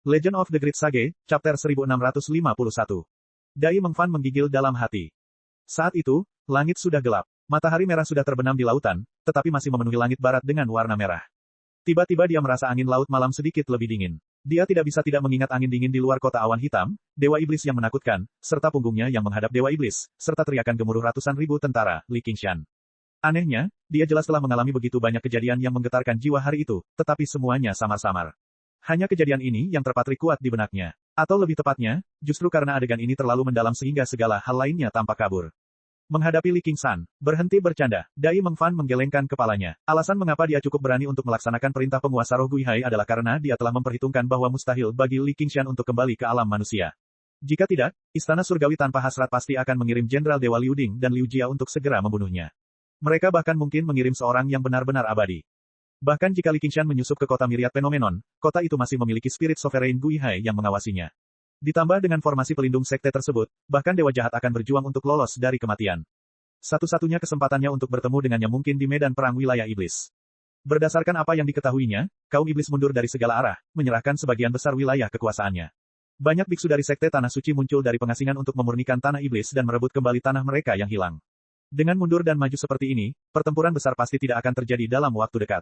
Legend of the Great Sage, Chapter 1651. Dai Mengfan menggigil dalam hati. Saat itu, langit sudah gelap. Matahari merah sudah terbenam di lautan, tetapi masih memenuhi langit barat dengan warna merah. Tiba-tiba dia merasa angin laut malam sedikit lebih dingin. Dia tidak bisa tidak mengingat angin dingin di luar kota awan hitam, dewa iblis yang menakutkan, serta punggungnya yang menghadap dewa iblis, serta teriakan gemuruh ratusan ribu tentara, Li Qingshan. Anehnya, dia jelas telah mengalami begitu banyak kejadian yang menggetarkan jiwa hari itu, tetapi semuanya samar-samar. Hanya kejadian ini yang terpatri kuat di benaknya. Atau lebih tepatnya, justru karena adegan ini terlalu mendalam sehingga segala hal lainnya tampak kabur. Menghadapi Li Qingshan, berhenti bercanda, Dai Mengfan menggelengkan kepalanya. Alasan mengapa dia cukup berani untuk melaksanakan perintah penguasa roh Guihai adalah karena dia telah memperhitungkan bahwa mustahil bagi Li Qingshan untuk kembali ke alam manusia. Jika tidak, Istana Surgawi tanpa hasrat pasti akan mengirim Jenderal Dewa Liu Ding dan Liu Jia untuk segera membunuhnya. Mereka bahkan mungkin mengirim seorang yang benar-benar abadi. Bahkan jika Li Qingshan menyusup ke kota Myriad Phenomenon, kota itu masih memiliki spirit sovereign Guihai yang mengawasinya. Ditambah dengan formasi pelindung sekte tersebut, bahkan dewa jahat akan berjuang untuk lolos dari kematian. Satu-satunya kesempatannya untuk bertemu dengannya mungkin di medan perang wilayah iblis. Berdasarkan apa yang diketahuinya, kaum iblis mundur dari segala arah, menyerahkan sebagian besar wilayah kekuasaannya. Banyak biksu dari sekte Tanah Suci muncul dari pengasingan untuk memurnikan tanah iblis dan merebut kembali tanah mereka yang hilang. Dengan mundur dan maju seperti ini, pertempuran besar pasti tidak akan terjadi dalam waktu dekat.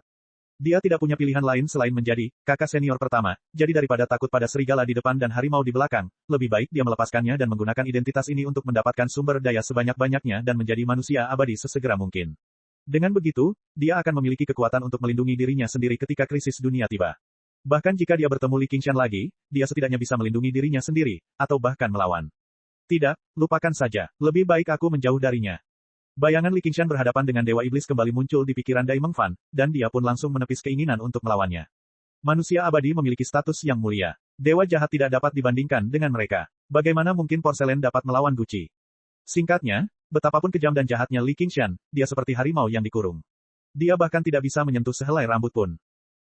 Dia tidak punya pilihan lain selain menjadi kakak senior pertama, jadi daripada takut pada serigala di depan dan harimau di belakang, lebih baik dia melepaskannya dan menggunakan identitas ini untuk mendapatkan sumber daya sebanyak-banyaknya dan menjadi manusia abadi sesegera mungkin. Dengan begitu, dia akan memiliki kekuatan untuk melindungi dirinya sendiri ketika krisis dunia tiba. Bahkan jika dia bertemu Li Qingshan lagi, dia setidaknya bisa melindungi dirinya sendiri, atau bahkan melawan. Tidak, lupakan saja, lebih baik aku menjauh darinya. Bayangan Li Qingshan berhadapan dengan Dewa Iblis kembali muncul di pikiran Dai Mengfan, dan dia pun langsung menepis keinginan untuk melawannya. Manusia abadi memiliki status yang mulia. Dewa jahat tidak dapat dibandingkan dengan mereka. Bagaimana mungkin porselen dapat melawan Guci? Singkatnya, betapapun kejam dan jahatnya Li Qingshan, dia seperti harimau yang dikurung. Dia bahkan tidak bisa menyentuh sehelai rambut pun.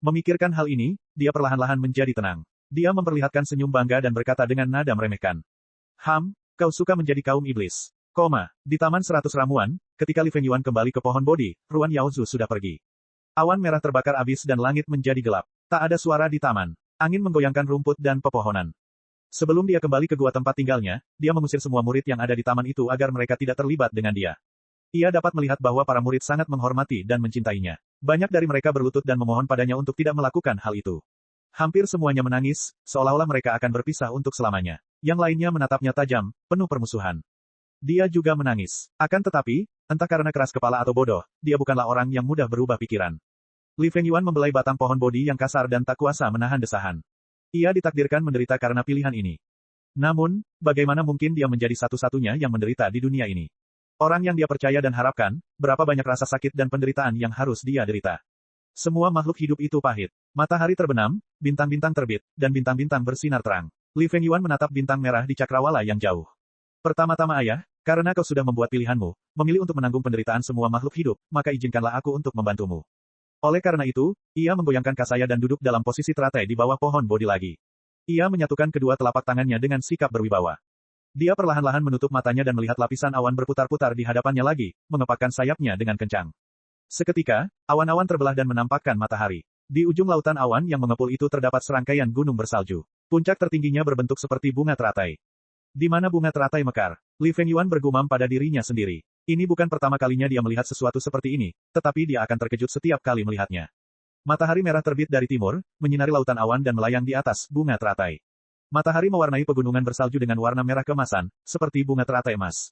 Memikirkan hal ini, dia perlahan-lahan menjadi tenang. Dia memperlihatkan senyum bangga dan berkata dengan nada meremehkan. Kau suka menjadi kaum iblis. Di Taman 100 Ramuan, ketika Li Fengyuan kembali ke pohon bodi, Ruan Yaozu sudah pergi. Awan merah terbakar abis dan langit menjadi gelap. Tak ada suara di taman. Angin menggoyangkan rumput dan pepohonan. Sebelum dia kembali ke gua tempat tinggalnya, dia mengusir semua murid yang ada di taman itu agar mereka tidak terlibat dengan dia. Ia dapat melihat bahwa para murid sangat menghormati dan mencintainya. Banyak dari mereka berlutut dan memohon padanya untuk tidak melakukan hal itu. Hampir semuanya menangis, seolah-olah mereka akan berpisah untuk selamanya. Yang lainnya menatapnya tajam, penuh permusuhan. Dia juga menangis. Akan tetapi, entah karena keras kepala atau bodoh, dia bukanlah orang yang mudah berubah pikiran. Li Fengyuan membelai batang pohon bodi yang kasar dan tak kuasa menahan desahan. Ia ditakdirkan menderita karena pilihan ini. Namun, bagaimana mungkin dia menjadi satu-satunya yang menderita di dunia ini? Orang yang dia percaya dan harapkan, berapa banyak rasa sakit dan penderitaan yang harus dia derita. Semua makhluk hidup itu pahit. Matahari terbenam, bintang-bintang terbit, dan bintang-bintang bersinar terang. Li Fengyuan menatap bintang merah di cakrawala yang jauh. Pertama-tama ayah, karena kau sudah membuat pilihanmu, memilih untuk menanggung penderitaan semua makhluk hidup, maka izinkanlah aku untuk membantumu. Oleh karena itu, ia menggoyangkan kasaya dan duduk dalam posisi teratai di bawah pohon bodi lagi. Ia menyatukan kedua telapak tangannya dengan sikap berwibawa. Dia perlahan-lahan menutup matanya dan melihat lapisan awan berputar-putar di hadapannya lagi, mengepakkan sayapnya dengan kencang. Seketika, awan-awan terbelah dan menampakkan matahari. Di ujung lautan awan yang mengepul itu terdapat serangkaian gunung bersalju. Puncak tertingginya berbentuk seperti bunga teratai. Di mana bunga teratai mekar? Li Fengyuan bergumam pada dirinya sendiri. Ini bukan pertama kalinya dia melihat sesuatu seperti ini, tetapi dia akan terkejut setiap kali melihatnya. Matahari merah terbit dari timur, menyinari lautan awan dan melayang di atas bunga teratai. Matahari mewarnai pegunungan bersalju dengan warna merah kemasan, seperti bunga teratai emas.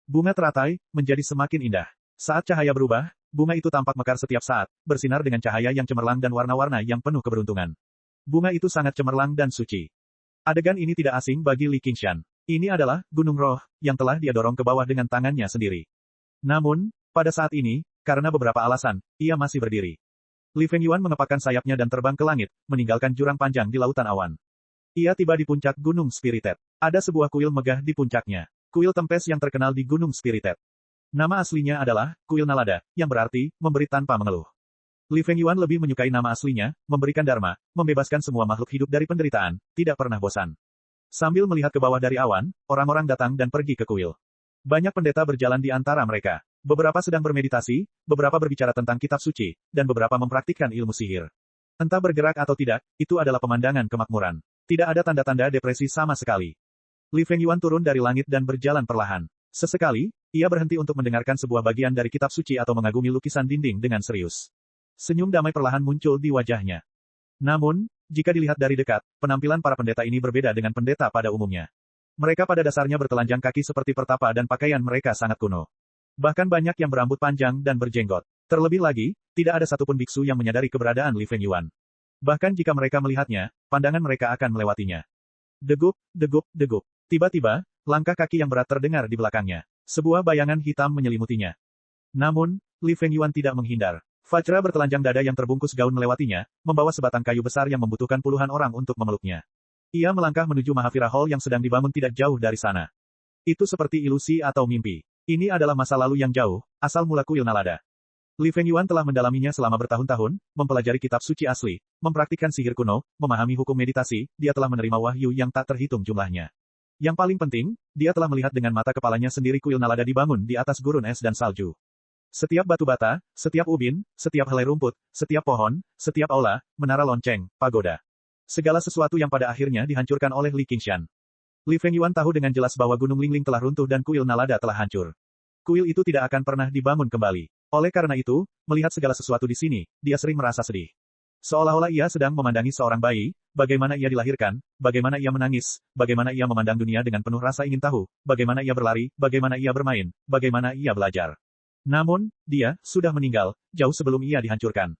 Bunga teratai menjadi semakin indah. Saat cahaya berubah, bunga itu tampak mekar setiap saat, bersinar dengan cahaya yang cemerlang dan warna-warna yang penuh keberuntungan. Bunga itu sangat cemerlang dan suci. Adegan ini tidak asing bagi Li Qingshan. Ini adalah gunung roh yang telah dia dorong ke bawah dengan tangannya sendiri. Namun, pada saat ini, karena beberapa alasan, ia masih berdiri. Li Fengyuan mengepakkan sayapnya dan terbang ke langit, meninggalkan jurang panjang di lautan awan. Ia tiba di puncak Gunung Spirited. Ada sebuah kuil megah di puncaknya. Kuil tempes yang terkenal di Gunung Spirited. Nama aslinya adalah Kuil Nalada, yang berarti memberi tanpa mengeluh. Li Fengyuan lebih menyukai nama aslinya, memberikan dharma, membebaskan semua makhluk hidup dari penderitaan, tidak pernah bosan. Sambil melihat ke bawah dari awan, orang-orang datang dan pergi ke kuil. Banyak pendeta berjalan di antara mereka. Beberapa sedang bermeditasi, beberapa berbicara tentang kitab suci, dan beberapa mempraktikkan ilmu sihir. Entah bergerak atau tidak, itu adalah pemandangan kemakmuran. Tidak ada tanda-tanda depresi sama sekali. Li Fengyuan turun dari langit dan berjalan perlahan. Sesekali, ia berhenti untuk mendengarkan sebuah bagian dari kitab suci atau mengagumi lukisan dinding dengan serius. Senyum damai perlahan muncul di wajahnya. Namun, jika dilihat dari dekat, penampilan para pendeta ini berbeda dengan pendeta pada umumnya. Mereka pada dasarnya bertelanjang kaki seperti pertapa dan pakaian mereka sangat kuno. Bahkan banyak yang berambut panjang dan berjenggot. Terlebih lagi, tidak ada satupun biksu yang menyadari keberadaan Li Fengyuan. Bahkan jika mereka melihatnya, pandangan mereka akan melewatinya. Degup, degup, degup. Tiba-tiba, langkah kaki yang berat terdengar di belakangnya. Sebuah bayangan hitam menyelimutinya. Namun, Li Fengyuan tidak menghindar. Fajra bertelanjang dada yang terbungkus gaun melewatinya, membawa sebatang kayu besar yang membutuhkan puluhan orang untuk memeluknya. Ia melangkah menuju Mahavira Hall yang sedang dibangun tidak jauh dari sana. Itu seperti ilusi atau mimpi. Ini adalah masa lalu yang jauh, asal mula kuil Nalada. Li Fengyuan telah mendalaminya selama bertahun-tahun, mempelajari kitab suci asli, mempraktikkan sihir kuno, memahami hukum meditasi, dia telah menerima wahyu yang tak terhitung jumlahnya. Yang paling penting, dia telah melihat dengan mata kepalanya sendiri kuil Nalada dibangun di atas gurun es dan salju. Setiap batu bata, setiap ubin, setiap helai rumput, setiap pohon, setiap aula, menara lonceng, pagoda. Segala sesuatu yang pada akhirnya dihancurkan oleh Li Qingshan. Li Fengyuan tahu dengan jelas bahwa Gunung Lingling telah runtuh dan kuil Nalada telah hancur. Kuil itu tidak akan pernah dibangun kembali. Oleh karena itu, melihat segala sesuatu di sini, dia sering merasa sedih. Seolah-olah ia sedang memandangi seorang bayi, bagaimana ia dilahirkan, bagaimana ia menangis, bagaimana ia memandang dunia dengan penuh rasa ingin tahu, bagaimana ia berlari, bagaimana ia bermain, bagaimana ia belajar. Namun, dia sudah meninggal, jauh sebelum ia dihancurkan.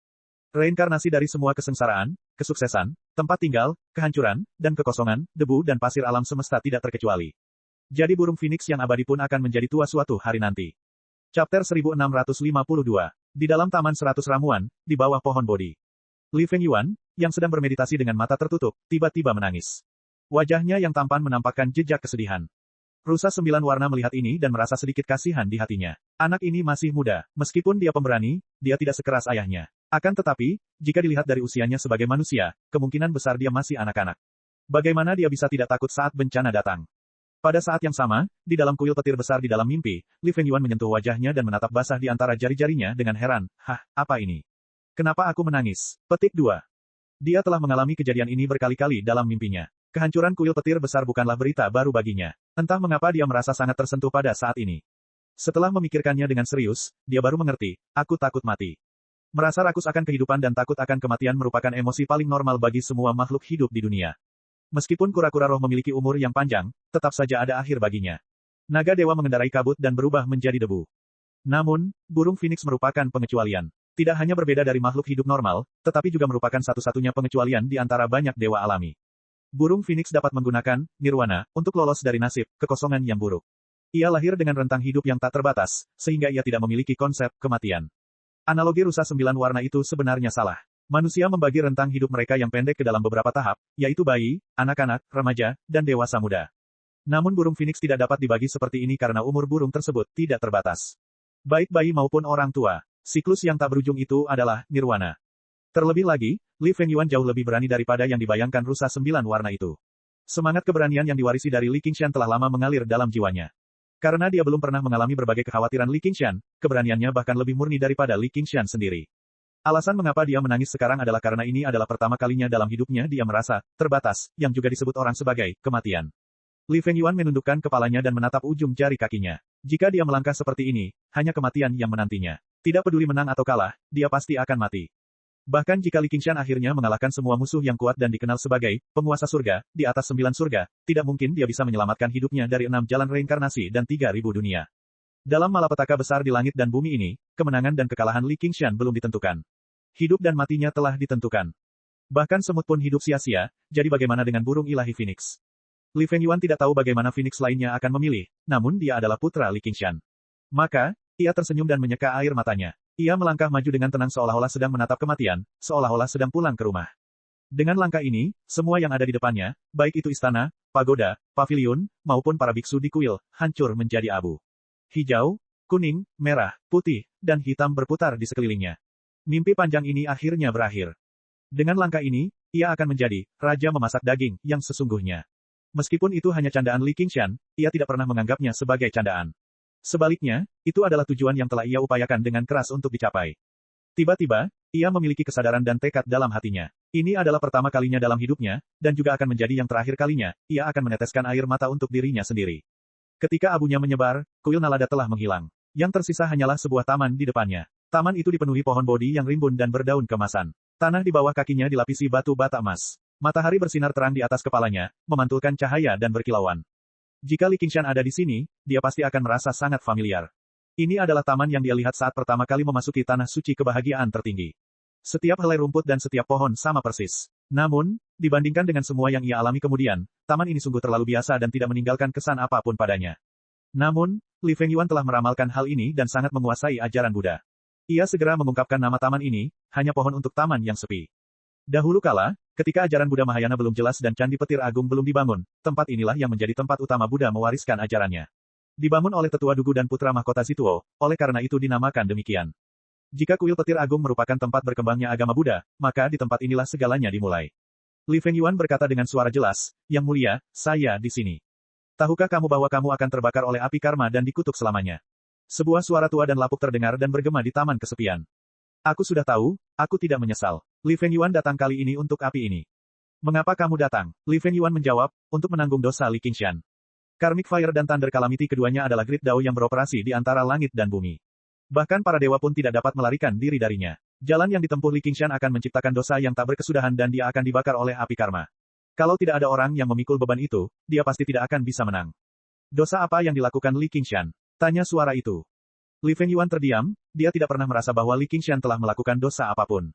Reinkarnasi dari semua kesengsaraan, kesuksesan, tempat tinggal, kehancuran, dan kekosongan, debu dan pasir alam semesta tidak terkecuali. Jadi burung Phoenix yang abadi pun akan menjadi tua suatu hari nanti. Chapter 1652. Di dalam Taman 100 Ramuan, di bawah pohon Bodhi. Li Fengyuan, yang sedang bermeditasi dengan mata tertutup, tiba-tiba menangis. Wajahnya yang tampan menampakkan jejak kesedihan. Rusa 9 warna melihat ini dan merasa sedikit kasihan di hatinya. Anak ini masih muda, meskipun dia pemberani, dia tidak sekeras ayahnya. Akan tetapi, jika dilihat dari usianya sebagai manusia, kemungkinan besar dia masih anak-anak. Bagaimana dia bisa tidak takut saat bencana datang? Pada saat yang sama, di dalam kuil petir besar di dalam mimpi, Li Fengyuan menyentuh wajahnya dan menatap basah di antara jari-jarinya dengan heran. Hah, apa ini? Kenapa aku menangis? Petik 2. Dia telah mengalami kejadian ini berkali-kali dalam mimpinya. Kehancuran kuil petir besar bukanlah berita baru baginya. Entah mengapa dia merasa sangat tersentuh pada saat ini. Setelah memikirkannya dengan serius, dia baru mengerti, aku takut mati. Merasa rakus akan kehidupan dan takut akan kematian merupakan emosi paling normal bagi semua makhluk hidup di dunia. Meskipun kura-kura roh memiliki umur yang panjang, tetap saja ada akhir baginya. Naga dewa mengendarai kabut dan berubah menjadi debu. Namun, burung Phoenix merupakan pengecualian. Tidak hanya berbeda dari makhluk hidup normal, tetapi juga merupakan satu-satunya pengecualian di antara banyak dewa alami. Burung Phoenix dapat menggunakan nirwana untuk lolos dari nasib kekosongan yang buruk. Ia lahir dengan rentang hidup yang tak terbatas, sehingga ia tidak memiliki konsep kematian. Analogi rusa 9 warna itu sebenarnya salah. Manusia membagi rentang hidup mereka yang pendek ke dalam beberapa tahap, yaitu bayi, anak-anak, remaja, dan dewasa muda. Namun burung Phoenix tidak dapat dibagi seperti ini karena umur burung tersebut tidak terbatas. Baik bayi maupun orang tua, siklus yang tak berujung itu adalah nirwana. Terlebih lagi, Li Fengyuan jauh lebih berani daripada yang dibayangkan rusa 9 warna itu. Semangat keberanian yang diwarisi dari Li Qingshan telah lama mengalir dalam jiwanya. Karena dia belum pernah mengalami berbagai kekhawatiran Li Qingshan, keberaniannya bahkan lebih murni daripada Li Qingshan sendiri. Alasan mengapa dia menangis sekarang adalah karena ini adalah pertama kalinya dalam hidupnya dia merasa terbatas, yang juga disebut orang sebagai kematian. Li Fengyuan menundukkan kepalanya dan menatap ujung jari kakinya. Jika dia melangkah seperti ini, hanya kematian yang menantinya. Tidak peduli menang atau kalah, dia pasti akan mati. Bahkan jika Li Qingshan akhirnya mengalahkan semua musuh yang kuat dan dikenal sebagai penguasa surga, di atas 9 surga, tidak mungkin dia bisa menyelamatkan hidupnya dari 6 jalan reinkarnasi dan 3.000 dunia. Dalam malapetaka besar di langit dan bumi ini, kemenangan dan kekalahan Li Qingshan belum ditentukan. Hidup dan matinya telah ditentukan. Bahkan semut pun hidup sia-sia, jadi bagaimana dengan burung ilahi Phoenix? Li Fengyuan tidak tahu bagaimana Phoenix lainnya akan memilih, namun dia adalah putra Li Qingshan. Maka, ia tersenyum dan menyeka air matanya. Ia melangkah maju dengan tenang seolah-olah sedang menatap kematian, seolah-olah sedang pulang ke rumah. Dengan langkah ini, semua yang ada di depannya, baik itu istana, pagoda, paviliun, maupun para biksu di kuil, hancur menjadi abu. Hijau, kuning, merah, putih, dan hitam berputar di sekelilingnya. Mimpi panjang ini akhirnya berakhir. Dengan langkah ini, ia akan menjadi raja memasak daging yang sesungguhnya. Meskipun itu hanya candaan Li Qingshan, ia tidak pernah menganggapnya sebagai candaan. Sebaliknya, itu adalah tujuan yang telah ia upayakan dengan keras untuk dicapai. Tiba-tiba, ia memiliki kesadaran dan tekad dalam hatinya. Ini adalah pertama kalinya dalam hidupnya, dan juga akan menjadi yang terakhir kalinya, ia akan meneteskan air mata untuk dirinya sendiri. Ketika abunya menyebar, kuil Nalada telah menghilang. Yang tersisa hanyalah sebuah taman di depannya. Taman itu dipenuhi pohon bodi yang rimbun dan berdaun kemasan. Tanah di bawah kakinya dilapisi batu bata emas. Matahari bersinar terang di atas kepalanya, memantulkan cahaya dan berkilauan. Jika Li Qingshan ada di sini, dia pasti akan merasa sangat familiar. Ini adalah taman yang dia lihat saat pertama kali memasuki tanah suci kebahagiaan tertinggi. Setiap helai rumput dan setiap pohon sama persis. Namun, dibandingkan dengan semua yang ia alami kemudian, taman ini sungguh terlalu biasa dan tidak meninggalkan kesan apapun padanya. Namun, Li Fengyuan telah meramalkan hal ini dan sangat menguasai ajaran Buddha. Ia segera mengungkapkan nama taman ini, hanya pohon untuk taman yang sepi. Dahulu kala, ketika ajaran Buddha Mahayana belum jelas dan Candi Petir Agung belum dibangun, tempat inilah yang menjadi tempat utama Buddha mewariskan ajarannya. Dibangun oleh tetua Dugu dan putra mahkota Zituo, oleh karena itu dinamakan demikian. Jika kuil Petir Agung merupakan tempat berkembangnya agama Buddha, maka di tempat inilah segalanya dimulai. Li Fengyuan berkata dengan suara jelas, Yang Mulia, saya di sini. Tahukah kamu bahwa kamu akan terbakar oleh api karma dan dikutuk selamanya? Sebuah suara tua dan lapuk terdengar dan bergema di taman kesepian. Aku sudah tahu, aku tidak menyesal. Li Fengyuan datang kali ini untuk api ini. Mengapa kamu datang? Li Fengyuan menjawab, untuk menanggung dosa Li Qingshan. Karmic Fire dan Thunder Calamity keduanya adalah Great Dao yang beroperasi di antara langit dan bumi. Bahkan para dewa pun tidak dapat melarikan diri darinya. Jalan yang ditempuh Li Qingshan akan menciptakan dosa yang tak berkesudahan dan dia akan dibakar oleh api karma. Kalau tidak ada orang yang memikul beban itu, dia pasti tidak akan bisa menang. Dosa apa yang dilakukan Li Qingshan? Tanya suara itu. Li Fengyuan terdiam, dia tidak pernah merasa bahwa Li Qingshan telah melakukan dosa apapun.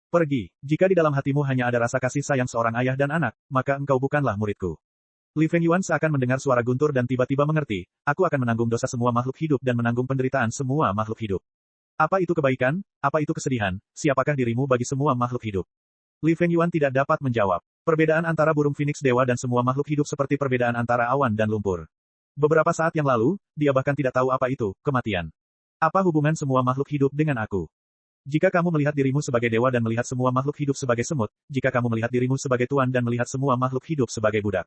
Pergi, jika di dalam hatimu hanya ada rasa kasih sayang seorang ayah dan anak, maka engkau bukanlah muridku. Li Fengyuan seakan mendengar suara guntur dan tiba-tiba mengerti, aku akan menanggung dosa semua makhluk hidup dan menanggung penderitaan semua makhluk hidup. Apa itu kebaikan? Apa itu kesedihan? Siapakah dirimu bagi semua makhluk hidup? Li Fengyuan tidak dapat menjawab. Perbedaan antara burung phoenix dewa dan semua makhluk hidup seperti perbedaan antara awan dan lumpur. Beberapa saat yang lalu, dia bahkan tidak tahu apa itu, kematian. Apa hubungan semua makhluk hidup dengan aku? Jika kamu melihat dirimu sebagai dewa dan melihat semua makhluk hidup sebagai semut, jika kamu melihat dirimu sebagai tuan dan melihat semua makhluk hidup sebagai budak.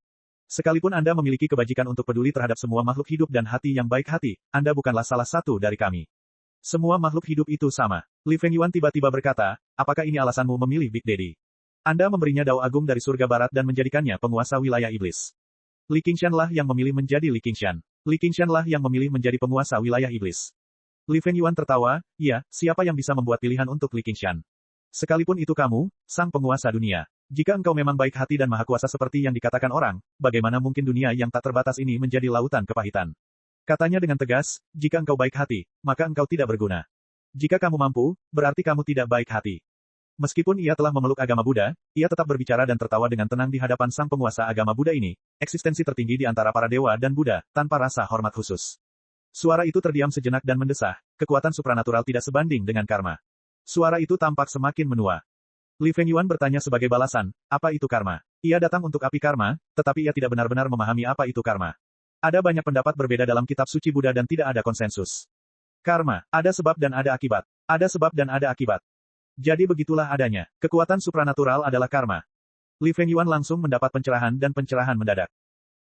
Sekalipun Anda memiliki kebajikan untuk peduli terhadap semua makhluk hidup dan hati yang baik hati, Anda bukanlah salah satu dari kami. Semua makhluk hidup itu sama. Li Fengyuan tiba-tiba berkata, apakah ini alasanmu memilih Big Daddy? Anda memberinya dao agung dari surga barat dan menjadikannya penguasa wilayah iblis. Li Qingshan lah yang memilih menjadi Li Qingshan. Li Qingshan lah yang memilih menjadi penguasa wilayah iblis. Li Fengyuan tertawa, ya, siapa yang bisa membuat pilihan untuk Li Qingshan? Sekalipun itu kamu, sang penguasa dunia. Jika engkau memang baik hati dan maha kuasa seperti yang dikatakan orang, bagaimana mungkin dunia yang tak terbatas ini menjadi lautan kepahitan? Katanya dengan tegas, jika engkau baik hati, maka engkau tidak berguna. Jika kamu mampu, berarti kamu tidak baik hati. Meskipun ia telah memeluk agama Buddha, ia tetap berbicara dan tertawa dengan tenang di hadapan sang penguasa agama Buddha ini, eksistensi tertinggi di antara para dewa dan Buddha, tanpa rasa hormat khusus. Suara itu terdiam sejenak dan mendesah, kekuatan supranatural tidak sebanding dengan karma. Suara itu tampak semakin menua. Li Fengyuan bertanya sebagai balasan, apa itu karma? Ia datang untuk api karma, tetapi ia tidak benar-benar memahami apa itu karma. Ada banyak pendapat berbeda dalam kitab suci Buddha dan tidak ada konsensus. Karma, ada sebab dan ada akibat. Ada sebab dan ada akibat. Jadi begitulah adanya. Kekuatan supranatural adalah karma. Li Fengyuan langsung mendapat pencerahan dan pencerahan mendadak.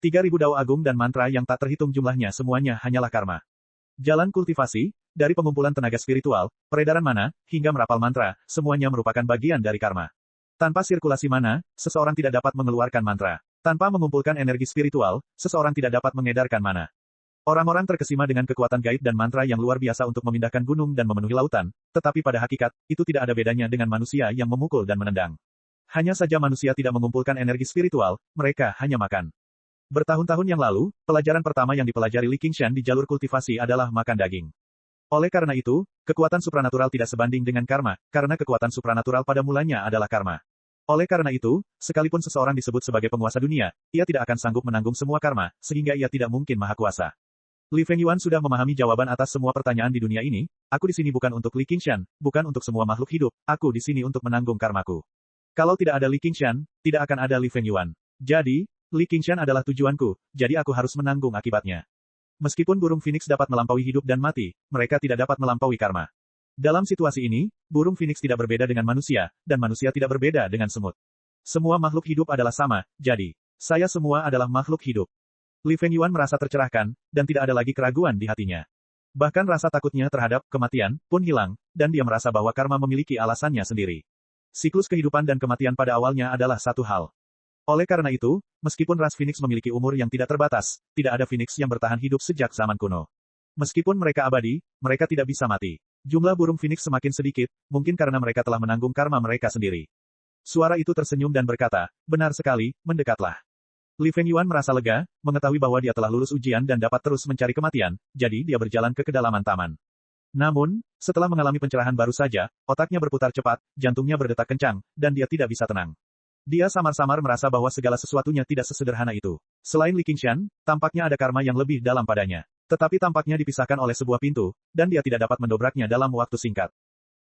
3.000 dao agung dan mantra yang tak terhitung jumlahnya semuanya hanyalah karma. Jalan kultivasi, dari pengumpulan tenaga spiritual, peredaran mana, hingga merapal mantra, semuanya merupakan bagian dari karma. Tanpa sirkulasi mana, seseorang tidak dapat mengeluarkan mantra. Tanpa mengumpulkan energi spiritual, seseorang tidak dapat mengedarkan mana. Orang-orang terkesima dengan kekuatan gaib dan mantra yang luar biasa untuk memindahkan gunung dan memenuhi lautan, tetapi pada hakikat, itu tidak ada bedanya dengan manusia yang memukul dan menendang. Hanya saja manusia tidak mengumpulkan energi spiritual, mereka hanya makan. Bertahun-tahun yang lalu, pelajaran pertama yang dipelajari Li Qingshan di jalur kultivasi adalah makan daging. Oleh karena itu, kekuatan supranatural tidak sebanding dengan karma, karena kekuatan supranatural pada mulanya adalah karma. Oleh karena itu, sekalipun seseorang disebut sebagai penguasa dunia, ia tidak akan sanggup menanggung semua karma, sehingga ia tidak mungkin maha kuasa. Li Fengyuan sudah memahami jawaban atas semua pertanyaan di dunia ini, aku di sini bukan untuk Li Qingshan, bukan untuk semua makhluk hidup, aku di sini untuk menanggung karmaku. Kalau tidak ada Li Qingshan, tidak akan ada Li Fengyuan. Jadi, Li Qingshan adalah tujuanku, jadi aku harus menanggung akibatnya. Meskipun burung phoenix dapat melampaui hidup dan mati, mereka tidak dapat melampaui karma. Dalam situasi ini, burung phoenix tidak berbeda dengan manusia, dan manusia tidak berbeda dengan semut. Semua makhluk hidup adalah sama, jadi, saya semua adalah makhluk hidup. Li Fengyuan merasa tercerahkan, dan tidak ada lagi keraguan di hatinya. Bahkan rasa takutnya terhadap kematian pun hilang, dan dia merasa bahwa karma memiliki alasannya sendiri. Siklus kehidupan dan kematian pada awalnya adalah satu hal. Oleh karena itu, meskipun ras Phoenix memiliki umur yang tidak terbatas, tidak ada Phoenix yang bertahan hidup sejak zaman kuno. Meskipun mereka abadi, mereka tidak bisa mati. Jumlah burung Phoenix semakin sedikit, mungkin karena mereka telah menanggung karma mereka sendiri. Suara itu tersenyum dan berkata, benar sekali, mendekatlah. Li Fengyuan merasa lega, mengetahui bahwa dia telah lulus ujian dan dapat terus mencari kematian, jadi dia berjalan ke kedalaman taman. Namun, setelah mengalami pencerahan baru saja, otaknya berputar cepat, jantungnya berdetak kencang, dan dia tidak bisa tenang. Dia samar-samar merasa bahwa segala sesuatunya tidak sesederhana itu. Selain Li Qingshan, tampaknya ada karma yang lebih dalam padanya. Tetapi tampaknya dipisahkan oleh sebuah pintu, dan dia tidak dapat mendobraknya dalam waktu singkat.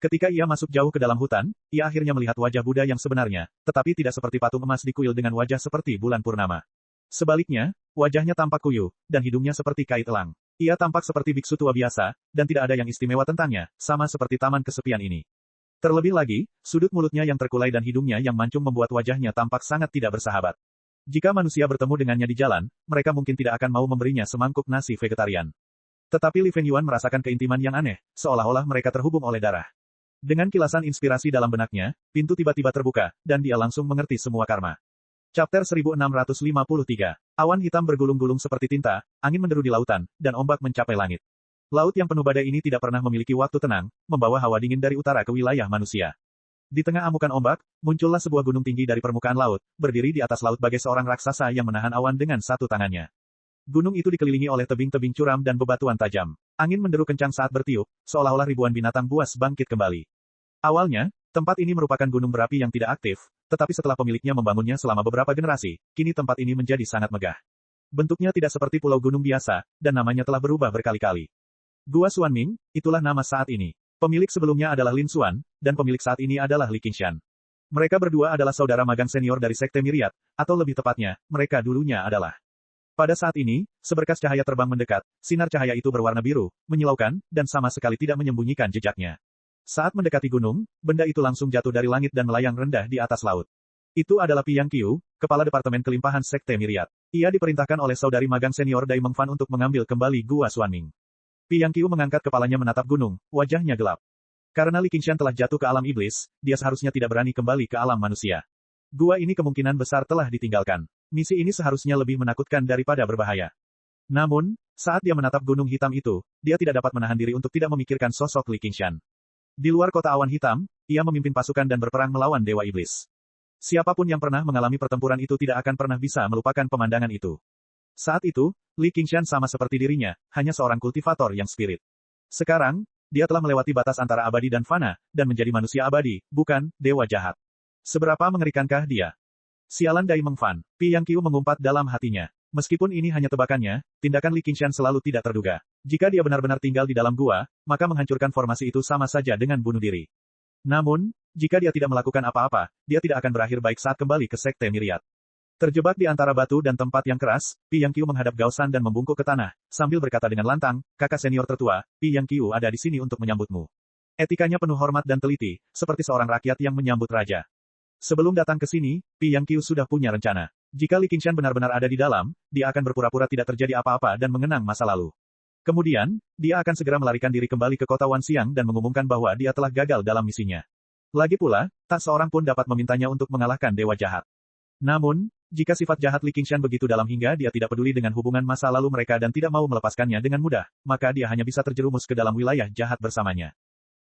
Ketika ia masuk jauh ke dalam hutan, ia akhirnya melihat wajah Buddha yang sebenarnya, tetapi tidak seperti patung emas di kuil dengan wajah seperti bulan purnama. Sebaliknya, wajahnya tampak kuyu, dan hidungnya seperti kait elang. Ia tampak seperti biksu tua biasa, dan tidak ada yang istimewa tentangnya, sama seperti taman kesepian ini. Terlebih lagi, sudut mulutnya yang terkulai dan hidungnya yang mancung membuat wajahnya tampak sangat tidak bersahabat. Jika manusia bertemu dengannya di jalan, mereka mungkin tidak akan mau memberinya semangkuk nasi vegetarian. Tetapi Li Fengyuan merasakan keintiman yang aneh, seolah-olah mereka terhubung oleh darah. Dengan kilasan inspirasi dalam benaknya, pintu tiba-tiba terbuka, dan dia langsung mengerti semua karma. Chapter 1653. Awan hitam bergulung-gulung seperti tinta, angin menderu di lautan, dan ombak mencapai langit. Laut yang penuh badai ini tidak pernah memiliki waktu tenang, membawa hawa dingin dari utara ke wilayah manusia. Di tengah amukan ombak, muncullah sebuah gunung tinggi dari permukaan laut, berdiri di atas laut bagai seorang raksasa yang menahan awan dengan satu tangannya. Gunung itu dikelilingi oleh tebing-tebing curam dan bebatuan tajam. Angin menderu kencang saat bertiup, seolah-olah ribuan binatang buas bangkit kembali. Awalnya, tempat ini merupakan gunung berapi yang tidak aktif, tetapi setelah pemiliknya membangunnya selama beberapa generasi, kini tempat ini menjadi sangat megah. Bentuknya tidak seperti pulau gunung biasa, dan namanya telah berubah berkali-kali. Gua Xuanming, itulah nama saat ini. Pemilik sebelumnya adalah Lin Xuan, dan pemilik saat ini adalah Li Qingshan. Mereka berdua adalah saudara magang senior dari Sekte Myriad, atau lebih tepatnya, mereka dulunya adalah. Pada saat ini, seberkas cahaya terbang mendekat, sinar cahaya itu berwarna biru, menyilaukan, dan sama sekali tidak menyembunyikan jejaknya. Saat mendekati gunung, benda itu langsung jatuh dari langit dan melayang rendah di atas laut. Itu adalah Piang Qiu, kepala Departemen Kelimpahan Sekte Myriad. Ia diperintahkan oleh saudari magang senior Dai Mengfan untuk mengambil kembali Gua Xuanming. Piang Qiu mengangkat kepalanya menatap gunung, wajahnya gelap. Karena Li Qingshan telah jatuh ke alam iblis, dia seharusnya tidak berani kembali ke alam manusia. Gua ini kemungkinan besar telah ditinggalkan. Misi ini seharusnya lebih menakutkan daripada berbahaya. Namun, saat dia menatap gunung hitam itu, dia tidak dapat menahan diri untuk tidak memikirkan sosok Li Qingshan. Di luar kota awan hitam, ia memimpin pasukan dan berperang melawan Dewa Iblis. Siapapun yang pernah mengalami pertempuran itu tidak akan pernah bisa melupakan pemandangan itu. Saat itu, Li Qingshan sama seperti dirinya, hanya seorang kultivator yang spirit. Sekarang, dia telah melewati batas antara abadi dan fana, dan menjadi manusia abadi, bukan dewa jahat. Seberapa mengerikankah dia? Sialan Dai Mengfan, Piang Qiu mengumpat dalam hatinya. Meskipun ini hanya tebakannya, tindakan Li Qingshan selalu tidak terduga. Jika dia benar-benar tinggal di dalam gua, maka menghancurkan formasi itu sama saja dengan bunuh diri. Namun, jika dia tidak melakukan apa-apa, dia tidak akan berakhir baik saat kembali ke Sekte Myriad. Terjebak di antara batu dan tempat yang keras, Piang Qiu menghadap Gao Shan dan membungkuk ke tanah, sambil berkata dengan lantang, kakak senior tertua, Piang Qiu ada di sini untuk menyambutmu. Etikanya penuh hormat dan teliti, seperti seorang rakyat yang menyambut raja. Sebelum datang ke sini, Piang Qiu sudah punya rencana. Jika Li Qingshan benar-benar ada di dalam, dia akan berpura-pura tidak terjadi apa-apa dan mengenang masa lalu. Kemudian, dia akan segera melarikan diri kembali ke kota Wanxiang dan mengumumkan bahwa dia telah gagal dalam misinya. Lagi pula, tak seorang pun dapat memintanya untuk mengalahkan dewa jahat. Namun, jika sifat jahat Li Qingshan begitu dalam hingga dia tidak peduli dengan hubungan masa lalu mereka dan tidak mau melepaskannya dengan mudah, maka dia hanya bisa terjerumus ke dalam wilayah jahat bersamanya.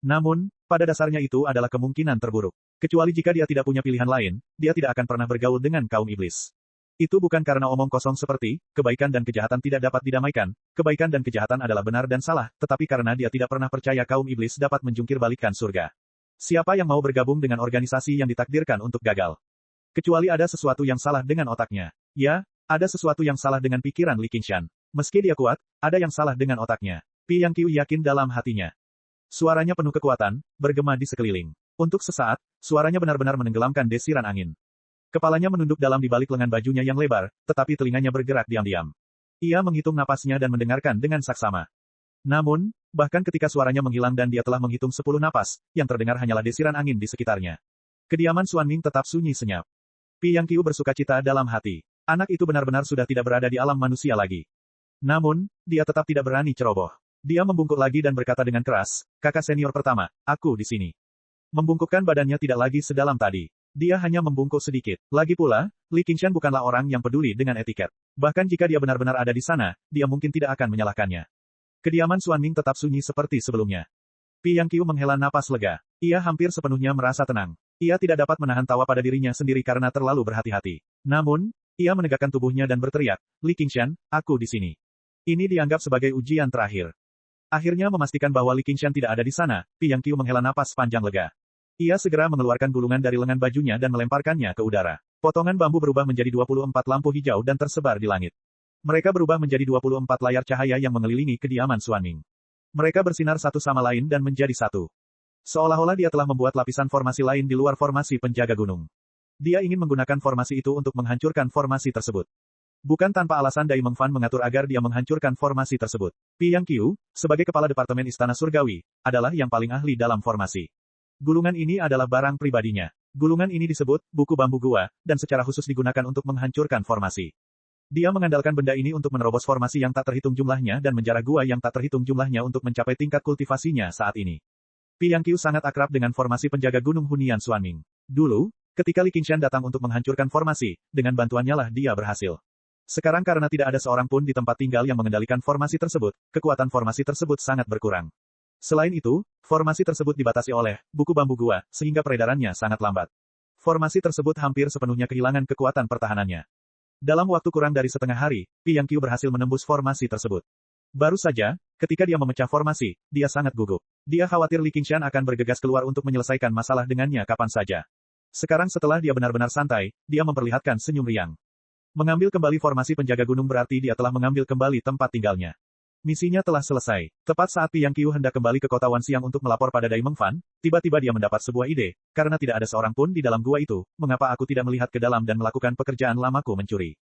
Namun, pada dasarnya itu adalah kemungkinan terburuk. Kecuali jika dia tidak punya pilihan lain, dia tidak akan pernah bergaul dengan kaum iblis. Itu bukan karena omong kosong seperti, kebaikan dan kejahatan tidak dapat didamaikan, kebaikan dan kejahatan adalah benar dan salah, tetapi karena dia tidak pernah percaya kaum iblis dapat menjungkir balikkan surga. Siapa yang mau bergabung dengan organisasi yang ditakdirkan untuk gagal? Kecuali ada sesuatu yang salah dengan otaknya. Ya, ada sesuatu yang salah dengan pikiran Li Qingshan. Meski dia kuat, ada yang salah dengan otaknya. Piang Qiu yakin dalam hatinya. Suaranya penuh kekuatan, bergema di sekeliling. Untuk sesaat, suaranya benar-benar menenggelamkan desiran angin. Kepalanya menunduk dalam di balik lengan bajunya yang lebar, tetapi telinganya bergerak diam-diam. Ia menghitung napasnya dan mendengarkan dengan saksama. Namun, bahkan ketika suaranya menghilang dan dia telah menghitung 10 napas, yang terdengar hanyalah desiran angin di sekitarnya. Kediaman Xuanming tetap sunyi senyap. Piang Qiu bersukacita dalam hati. Anak itu benar-benar sudah tidak berada di alam manusia lagi. Namun, dia tetap tidak berani ceroboh. Dia membungkuk lagi dan berkata dengan keras, kakak senior pertama, aku di sini. Membungkukkan badannya tidak lagi sedalam tadi. Dia hanya membungkuk sedikit. Lagi pula, Li Qingshan bukanlah orang yang peduli dengan etiket. Bahkan jika dia benar-benar ada di sana, dia mungkin tidak akan menyalahkannya. Kediaman Xuanming tetap sunyi seperti sebelumnya. Pi Yang Qiu menghela napas lega. Ia hampir sepenuhnya merasa tenang. Ia tidak dapat menahan tawa pada dirinya sendiri karena terlalu berhati-hati. Namun, ia menegakkan tubuhnya dan berteriak, Li Qingshan, aku di sini. Ini dianggap sebagai ujian terakhir. Akhirnya memastikan bahwa Li Qingshan tidak ada di sana, Pi Yang Qiu menghela napas panjang lega. Ia segera mengeluarkan gulungan dari lengan bajunya dan melemparkannya ke udara. Potongan bambu berubah menjadi 24 lampu hijau dan tersebar di langit. Mereka berubah menjadi 24 layar cahaya yang mengelilingi kediaman Xuanming. Mereka bersinar satu sama lain dan menjadi satu. Seolah-olah dia telah membuat lapisan formasi lain di luar formasi penjaga gunung. Dia ingin menggunakan formasi itu untuk menghancurkan formasi tersebut. Bukan tanpa alasan Dai Mengfan mengatur agar dia menghancurkan formasi tersebut. Pi Yang Qiu, sebagai kepala Departemen Istana Surgawi, adalah yang paling ahli dalam formasi. Gulungan ini adalah barang pribadinya. Gulungan ini disebut buku bambu gua, dan secara khusus digunakan untuk menghancurkan formasi. Dia mengandalkan benda ini untuk menerobos formasi yang tak terhitung jumlahnya dan menjarah gua yang tak terhitung jumlahnya untuk mencapai tingkat kultivasinya saat ini. Pi Yang Qiu sangat akrab dengan formasi penjaga gunung hunian Xuanming. Dulu, ketika Li Qingshan datang untuk menghancurkan formasi, dengan bantuannya lah dia berhasil. Sekarang karena tidak ada seorang pun di tempat tinggal yang mengendalikan formasi tersebut, kekuatan formasi tersebut sangat berkurang. Selain itu, formasi tersebut dibatasi oleh buku bambu gua, sehingga peredarannya sangat lambat. Formasi tersebut hampir sepenuhnya kehilangan kekuatan pertahanannya. Dalam waktu kurang dari setengah hari, Pi Yang Qiu berhasil menembus formasi tersebut. Baru saja, ketika dia memecah formasi, dia sangat gugup. Dia khawatir Li Qingshan akan bergegas keluar untuk menyelesaikan masalah dengannya kapan saja. Sekarang setelah dia benar-benar santai, dia memperlihatkan senyum riang. Mengambil kembali formasi penjaga gunung berarti dia telah mengambil kembali tempat tinggalnya. Misinya telah selesai. Tepat saat Pi Yang Qiu hendak kembali ke kota Wanxiang untuk melapor pada Dai Mengfan, tiba-tiba dia mendapat sebuah ide, karena tidak ada seorang pun di dalam gua itu, mengapa aku tidak melihat ke dalam dan melakukan pekerjaan lamaku mencuri.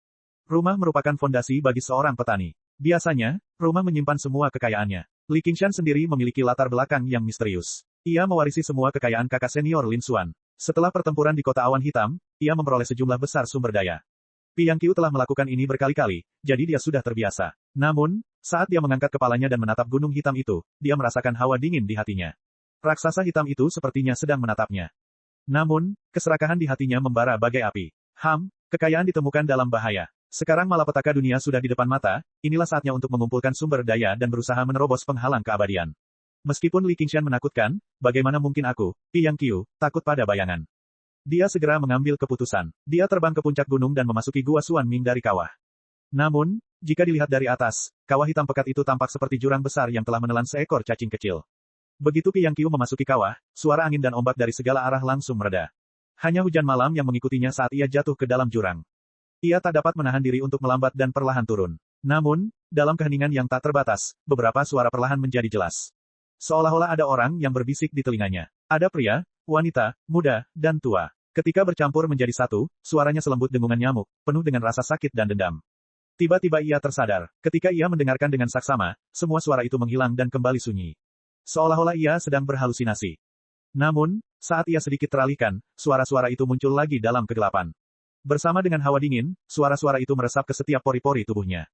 Rumah merupakan fondasi bagi seorang petani. Biasanya, rumah menyimpan semua kekayaannya. Li Qingshan sendiri memiliki latar belakang yang misterius. Ia mewarisi semua kekayaan kakak senior Lin Xuan. Setelah pertempuran di kota Awan Hitam, ia memperoleh sejumlah besar sumber daya. Pi Yang Qiu telah melakukan ini berkali-kali, jadi dia sudah terbiasa. Namun, saat dia mengangkat kepalanya dan menatap gunung hitam itu, dia merasakan hawa dingin di hatinya. Raksasa hitam itu sepertinya sedang menatapnya. Namun, keserakahan di hatinya membara bagai api. Kekayaan ditemukan dalam bahaya. Sekarang malapetaka dunia sudah di depan mata, inilah saatnya untuk mengumpulkan sumber daya dan berusaha menerobos penghalang keabadian. Meskipun Li Qingshan menakutkan, bagaimana mungkin aku, Pi Yang Qiu, takut pada bayangan. Dia segera mengambil keputusan. Dia terbang ke puncak gunung dan memasuki gua Xuanming dari kawah. Namun, jika dilihat dari atas, kawah hitam pekat itu tampak seperti jurang besar yang telah menelan seekor cacing kecil. Begitu Pi Yang Qiu memasuki kawah, suara angin dan ombak dari segala arah langsung mereda. Hanya hujan malam yang mengikutinya saat ia jatuh ke dalam jurang. Ia tak dapat menahan diri untuk melambat dan perlahan turun. Namun, dalam keheningan yang tak terbatas, beberapa suara perlahan menjadi jelas. Seolah-olah ada orang yang berbisik di telinganya. Ada pria, wanita, muda, dan tua. Ketika bercampur menjadi satu, suaranya selembut dengungan nyamuk, penuh dengan rasa sakit dan dendam. Tiba-tiba ia tersadar. Ketika ia mendengarkan dengan saksama, semua suara itu menghilang dan kembali sunyi. Seolah-olah ia sedang berhalusinasi. Namun, saat ia sedikit teralihkan, suara-suara itu muncul lagi dalam kegelapan. Bersama dengan hawa dingin, suara-suara itu meresap ke setiap pori-pori tubuhnya.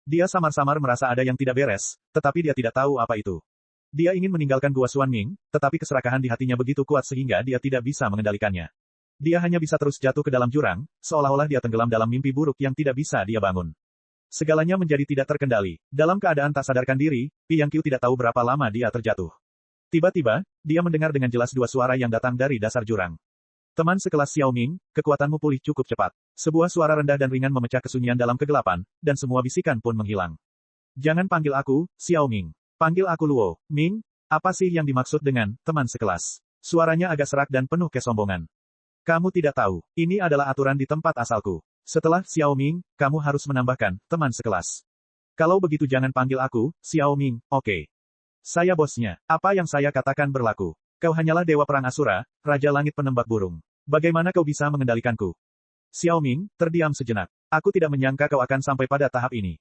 Dia samar-samar merasa ada yang tidak beres, tetapi dia tidak tahu apa itu. Dia ingin meninggalkan gua Xuanming, tetapi keserakahan di hatinya begitu kuat sehingga dia tidak bisa mengendalikannya. Dia hanya bisa terus jatuh ke dalam jurang, seolah-olah dia tenggelam dalam mimpi buruk yang tidak bisa dia bangun. Segalanya menjadi tidak terkendali. Dalam keadaan tak sadarkan diri, Pi Yang Qiu tidak tahu berapa lama dia terjatuh. Tiba-tiba, dia mendengar dengan jelas dua suara yang datang dari dasar jurang. Teman sekelas Xiao Ming, kekuatanmu pulih cukup cepat. Sebuah suara rendah dan ringan memecah kesunyian dalam kegelapan, dan semua bisikan pun menghilang. Jangan panggil aku, Xiao Ming. Panggil aku Luo. Ming, apa sih yang dimaksud dengan teman sekelas? Suaranya agak serak dan penuh kesombongan. Kamu tidak tahu, ini adalah aturan di tempat asalku. Setelah Xiao Ming, kamu harus menambahkan, teman sekelas. Kalau begitu jangan panggil aku, Xiao Ming, oke. Saya bosnya, apa yang saya katakan berlaku. Kau hanyalah dewa perang Asura, Raja Langit penembak burung. Bagaimana kau bisa mengendalikanku? Xiao Ming, terdiam sejenak. Aku tidak menyangka kau akan sampai pada tahap ini.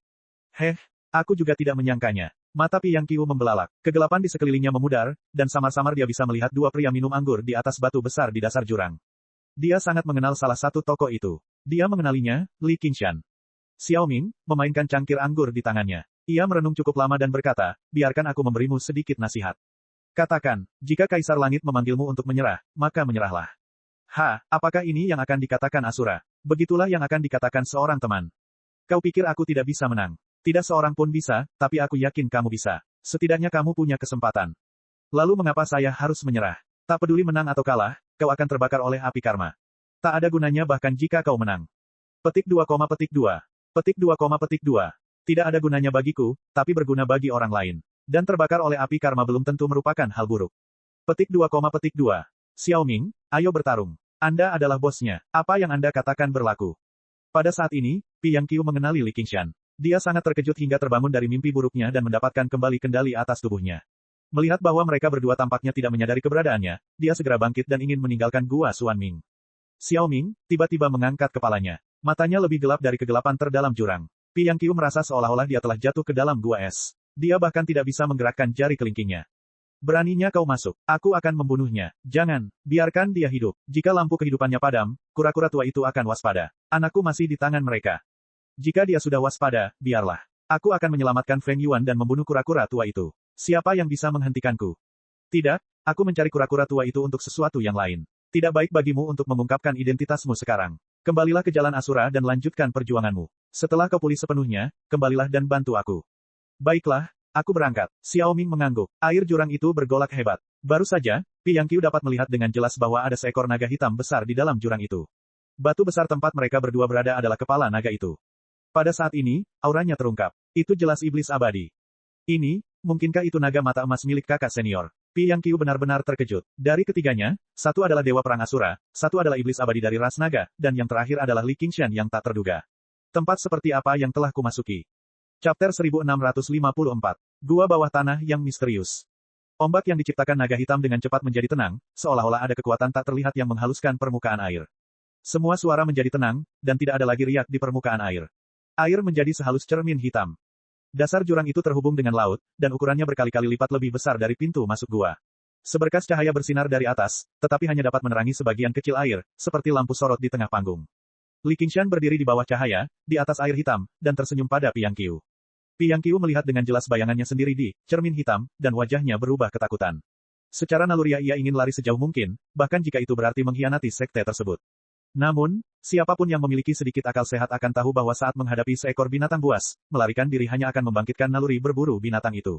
Aku juga tidak menyangkanya. Mata Pi Yang Qiu membelalak. Kegelapan di sekelilingnya memudar, dan samar-samar dia bisa melihat dua pria minum anggur di atas batu besar di dasar jurang. Dia sangat mengenal salah satu tokoh itu. Dia mengenalinya, Li Qingshan. Xiao Ming, memainkan cangkir anggur di tangannya. Ia merenung cukup lama dan berkata, biarkan aku memberimu sedikit nasihat. Katakan, jika Kaisar Langit memanggilmu untuk menyerah, maka menyerahlah. Apakah ini yang akan dikatakan Asura? Begitulah yang akan dikatakan seorang teman. Kau pikir aku tidak bisa menang? Tidak seorang pun bisa, tapi aku yakin kamu bisa. Setidaknya kamu punya kesempatan. Lalu mengapa saya harus menyerah? Tak peduli menang atau kalah, kau akan terbakar oleh api karma. Tak ada gunanya bahkan jika kau menang. Petik 2, petik 2. Petik 2, petik 2. Tidak ada gunanya bagiku, tapi berguna bagi orang lain. Dan terbakar oleh api karma belum tentu merupakan hal buruk. Petik 2, petik 2. Xiaoming, ayo bertarung. Anda adalah bosnya. Apa yang Anda katakan berlaku. Pada saat ini, Piang Qiu mengenali Li Qingshan. Dia sangat terkejut hingga terbangun dari mimpi buruknya dan mendapatkan kembali kendali atas tubuhnya. Melihat bahwa mereka berdua tampaknya tidak menyadari keberadaannya, dia segera bangkit dan ingin meninggalkan Gua Xuanming. Xiaoming, tiba-tiba mengangkat kepalanya. Matanya lebih gelap dari kegelapan terdalam jurang. Piang Qiu merasa seolah-olah dia telah jatuh ke dalam gua es. Dia bahkan tidak bisa menggerakkan jari kelingkingnya. Beraninya kau masuk, aku akan membunuhnya. Jangan, biarkan dia hidup. Jika lampu kehidupannya padam, kura-kura tua itu akan waspada. Anakku masih di tangan mereka. Jika dia sudah waspada, biarlah. Aku akan menyelamatkan Feng Yuan dan membunuh kura-kura tua itu. Siapa yang bisa menghentikanku? Tidak, aku mencari kura-kura tua itu untuk sesuatu yang lain. Tidak baik bagimu untuk mengungkapkan identitasmu sekarang. Kembalilah ke jalan Asura dan lanjutkan perjuanganmu. Setelah kau pulih sepenuhnya, kembalilah dan bantu aku. Baiklah, aku berangkat. Xiaoming mengangguk. Air jurang itu bergolak hebat. Baru saja, Piang Qiu dapat melihat dengan jelas bahwa ada seekor naga hitam besar di dalam jurang itu. Batu besar tempat mereka berdua berada adalah kepala naga itu. Pada saat ini, auranya terungkap. Itu jelas iblis abadi. Ini, mungkinkah itu naga mata emas milik kakak senior? Piang Qiu benar-benar terkejut. Dari ketiganya, satu adalah dewa perang Asura, satu adalah iblis abadi dari ras naga, dan yang terakhir adalah Li Qingshan yang tak terduga. Tempat seperti apa yang telah kumasuki? Chapter 1654. Gua bawah tanah yang misterius. Ombak yang diciptakan naga hitam dengan cepat menjadi tenang, seolah-olah ada kekuatan tak terlihat yang menghaluskan permukaan air. Semua suara menjadi tenang, dan tidak ada lagi riak di permukaan air. Air menjadi sehalus cermin hitam. Dasar jurang itu terhubung dengan laut, dan ukurannya berkali-kali lipat lebih besar dari pintu masuk gua. Seberkas cahaya bersinar dari atas, tetapi hanya dapat menerangi sebagian kecil air, seperti lampu sorot di tengah panggung. Li Qingshan berdiri di bawah cahaya, di atas air hitam, dan tersenyum pada Piang Qiu. Piang Qiu melihat dengan jelas bayangannya sendiri di cermin hitam, dan wajahnya berubah ketakutan. Secara naluriah ia ingin lari sejauh mungkin, bahkan jika itu berarti mengkhianati sekte tersebut. Namun, siapapun yang memiliki sedikit akal sehat akan tahu bahwa saat menghadapi seekor binatang buas, melarikan diri hanya akan membangkitkan naluri berburu binatang itu.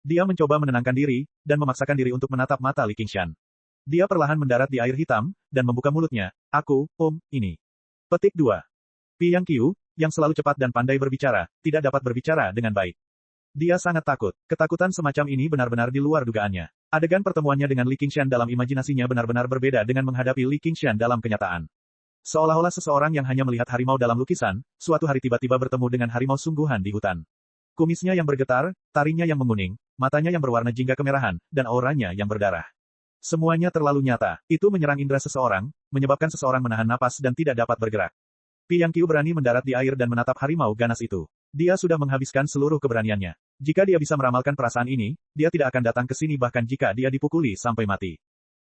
Dia mencoba menenangkan diri, dan memaksakan diri untuk menatap mata Li Qingshan. Dia perlahan mendarat di air hitam, dan membuka mulutnya. Ini. Petik 2. Piang Qiu, yang selalu cepat dan pandai berbicara, tidak dapat berbicara dengan baik. Dia sangat takut. Ketakutan semacam ini benar-benar di luar dugaannya. Adegan pertemuannya dengan Li Qingshan dalam imajinasinya benar-benar berbeda dengan menghadapi Li Qingshan dalam kenyataan. Seolah-olah seseorang yang hanya melihat harimau dalam lukisan, suatu hari tiba-tiba bertemu dengan harimau sungguhan di hutan. Kumisnya yang bergetar, taringnya yang menguning, matanya yang berwarna jingga kemerahan, dan auranya yang berdarah. Semuanya terlalu nyata. Itu menyerang indera seseorang, menyebabkan seseorang menahan napas dan tidak dapat bergerak. Piang Qiu berani mendarat di air dan menatap harimau ganas itu. Dia sudah menghabiskan seluruh keberaniannya. Jika dia bisa meramalkan perasaan ini, dia tidak akan datang ke sini bahkan jika dia dipukuli sampai mati.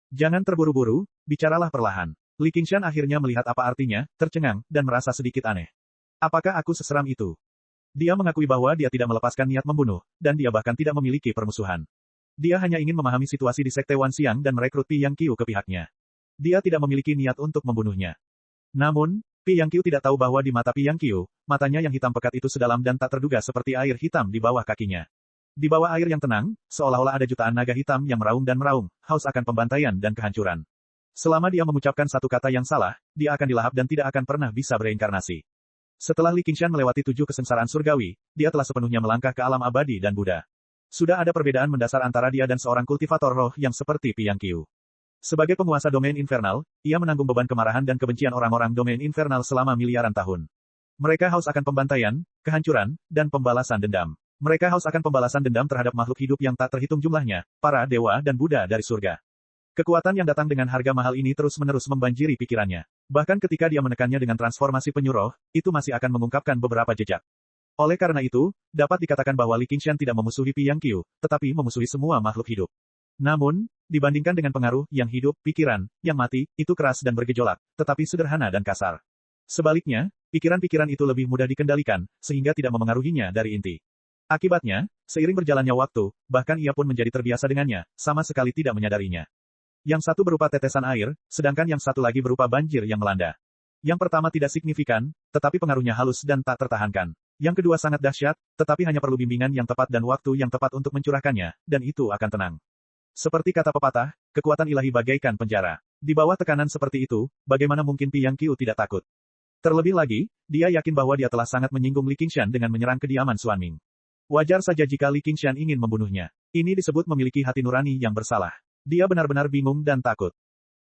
Jangan terburu-buru, bicaralah perlahan. Li Qingshan akhirnya melihat apa artinya, tercengang, dan merasa sedikit aneh. Apakah aku seseram itu? Dia mengakui bahwa dia tidak melepaskan niat membunuh, dan dia bahkan tidak memiliki permusuhan. Dia hanya ingin memahami situasi di Sekte Wan Xiang dan merekrut Piang Qiu ke pihaknya. Dia tidak memiliki niat untuk membunuhnya. Namun, Piang Qiu tidak tahu bahwa di mata Piang Qiu, matanya yang hitam pekat itu sedalam dan tak terduga seperti air hitam di bawah kakinya. Di bawah air yang tenang, seolah-olah ada jutaan naga hitam yang meraung dan meraung, haus akan pembantaian dan kehancuran. Selama dia mengucapkan satu kata yang salah, dia akan dilahap dan tidak akan pernah bisa bereinkarnasi. Setelah Li Qingshan melewati 7 kesengsaraan surgawi, dia telah sepenuhnya melangkah ke alam abadi dan Buddha. Sudah ada perbedaan mendasar antara dia dan seorang kultivator roh yang seperti Piang Qiu. Sebagai penguasa domain infernal, ia menanggung beban kemarahan dan kebencian orang-orang domain infernal selama miliaran tahun. Mereka haus akan pembantaian, kehancuran, dan pembalasan dendam. Mereka haus akan pembalasan dendam terhadap makhluk hidup yang tak terhitung jumlahnya, para dewa dan Buddha dari surga. Kekuatan yang datang dengan harga mahal ini terus-menerus membanjiri pikirannya. Bahkan ketika dia menekannya dengan transformasi penyuruh, itu masih akan mengungkapkan beberapa jejak. Oleh karena itu, dapat dikatakan bahwa Li Qingshan tidak memusuhi Piang Qiu, tetapi memusuhi semua makhluk hidup. Namun, dibandingkan dengan pengaruh yang hidup, pikiran, yang mati, itu keras dan bergejolak, tetapi sederhana dan kasar. Sebaliknya, pikiran-pikiran itu lebih mudah dikendalikan, sehingga tidak memengaruhinya dari inti. Akibatnya, seiring berjalannya waktu, bahkan ia pun menjadi terbiasa dengannya, sama sekali tidak menyadarinya. Yang satu berupa tetesan air, sedangkan yang satu lagi berupa banjir yang melanda. Yang pertama tidak signifikan, tetapi pengaruhnya halus dan tak tertahankan. Yang kedua sangat dahsyat, tetapi hanya perlu bimbingan yang tepat dan waktu yang tepat untuk mencurahkannya, dan itu akan tenang. Seperti kata pepatah, kekuatan ilahi bagaikan penjara. Di bawah tekanan seperti itu, bagaimana mungkin Pi Yang Qiu tidak takut? Terlebih lagi, dia yakin bahwa dia telah sangat menyinggung Li Qingshan dengan menyerang kediaman Xuan Ming. Wajar saja jika Li Qingshan ingin membunuhnya. Ini disebut memiliki hati nurani yang bersalah. Dia benar-benar bingung dan takut.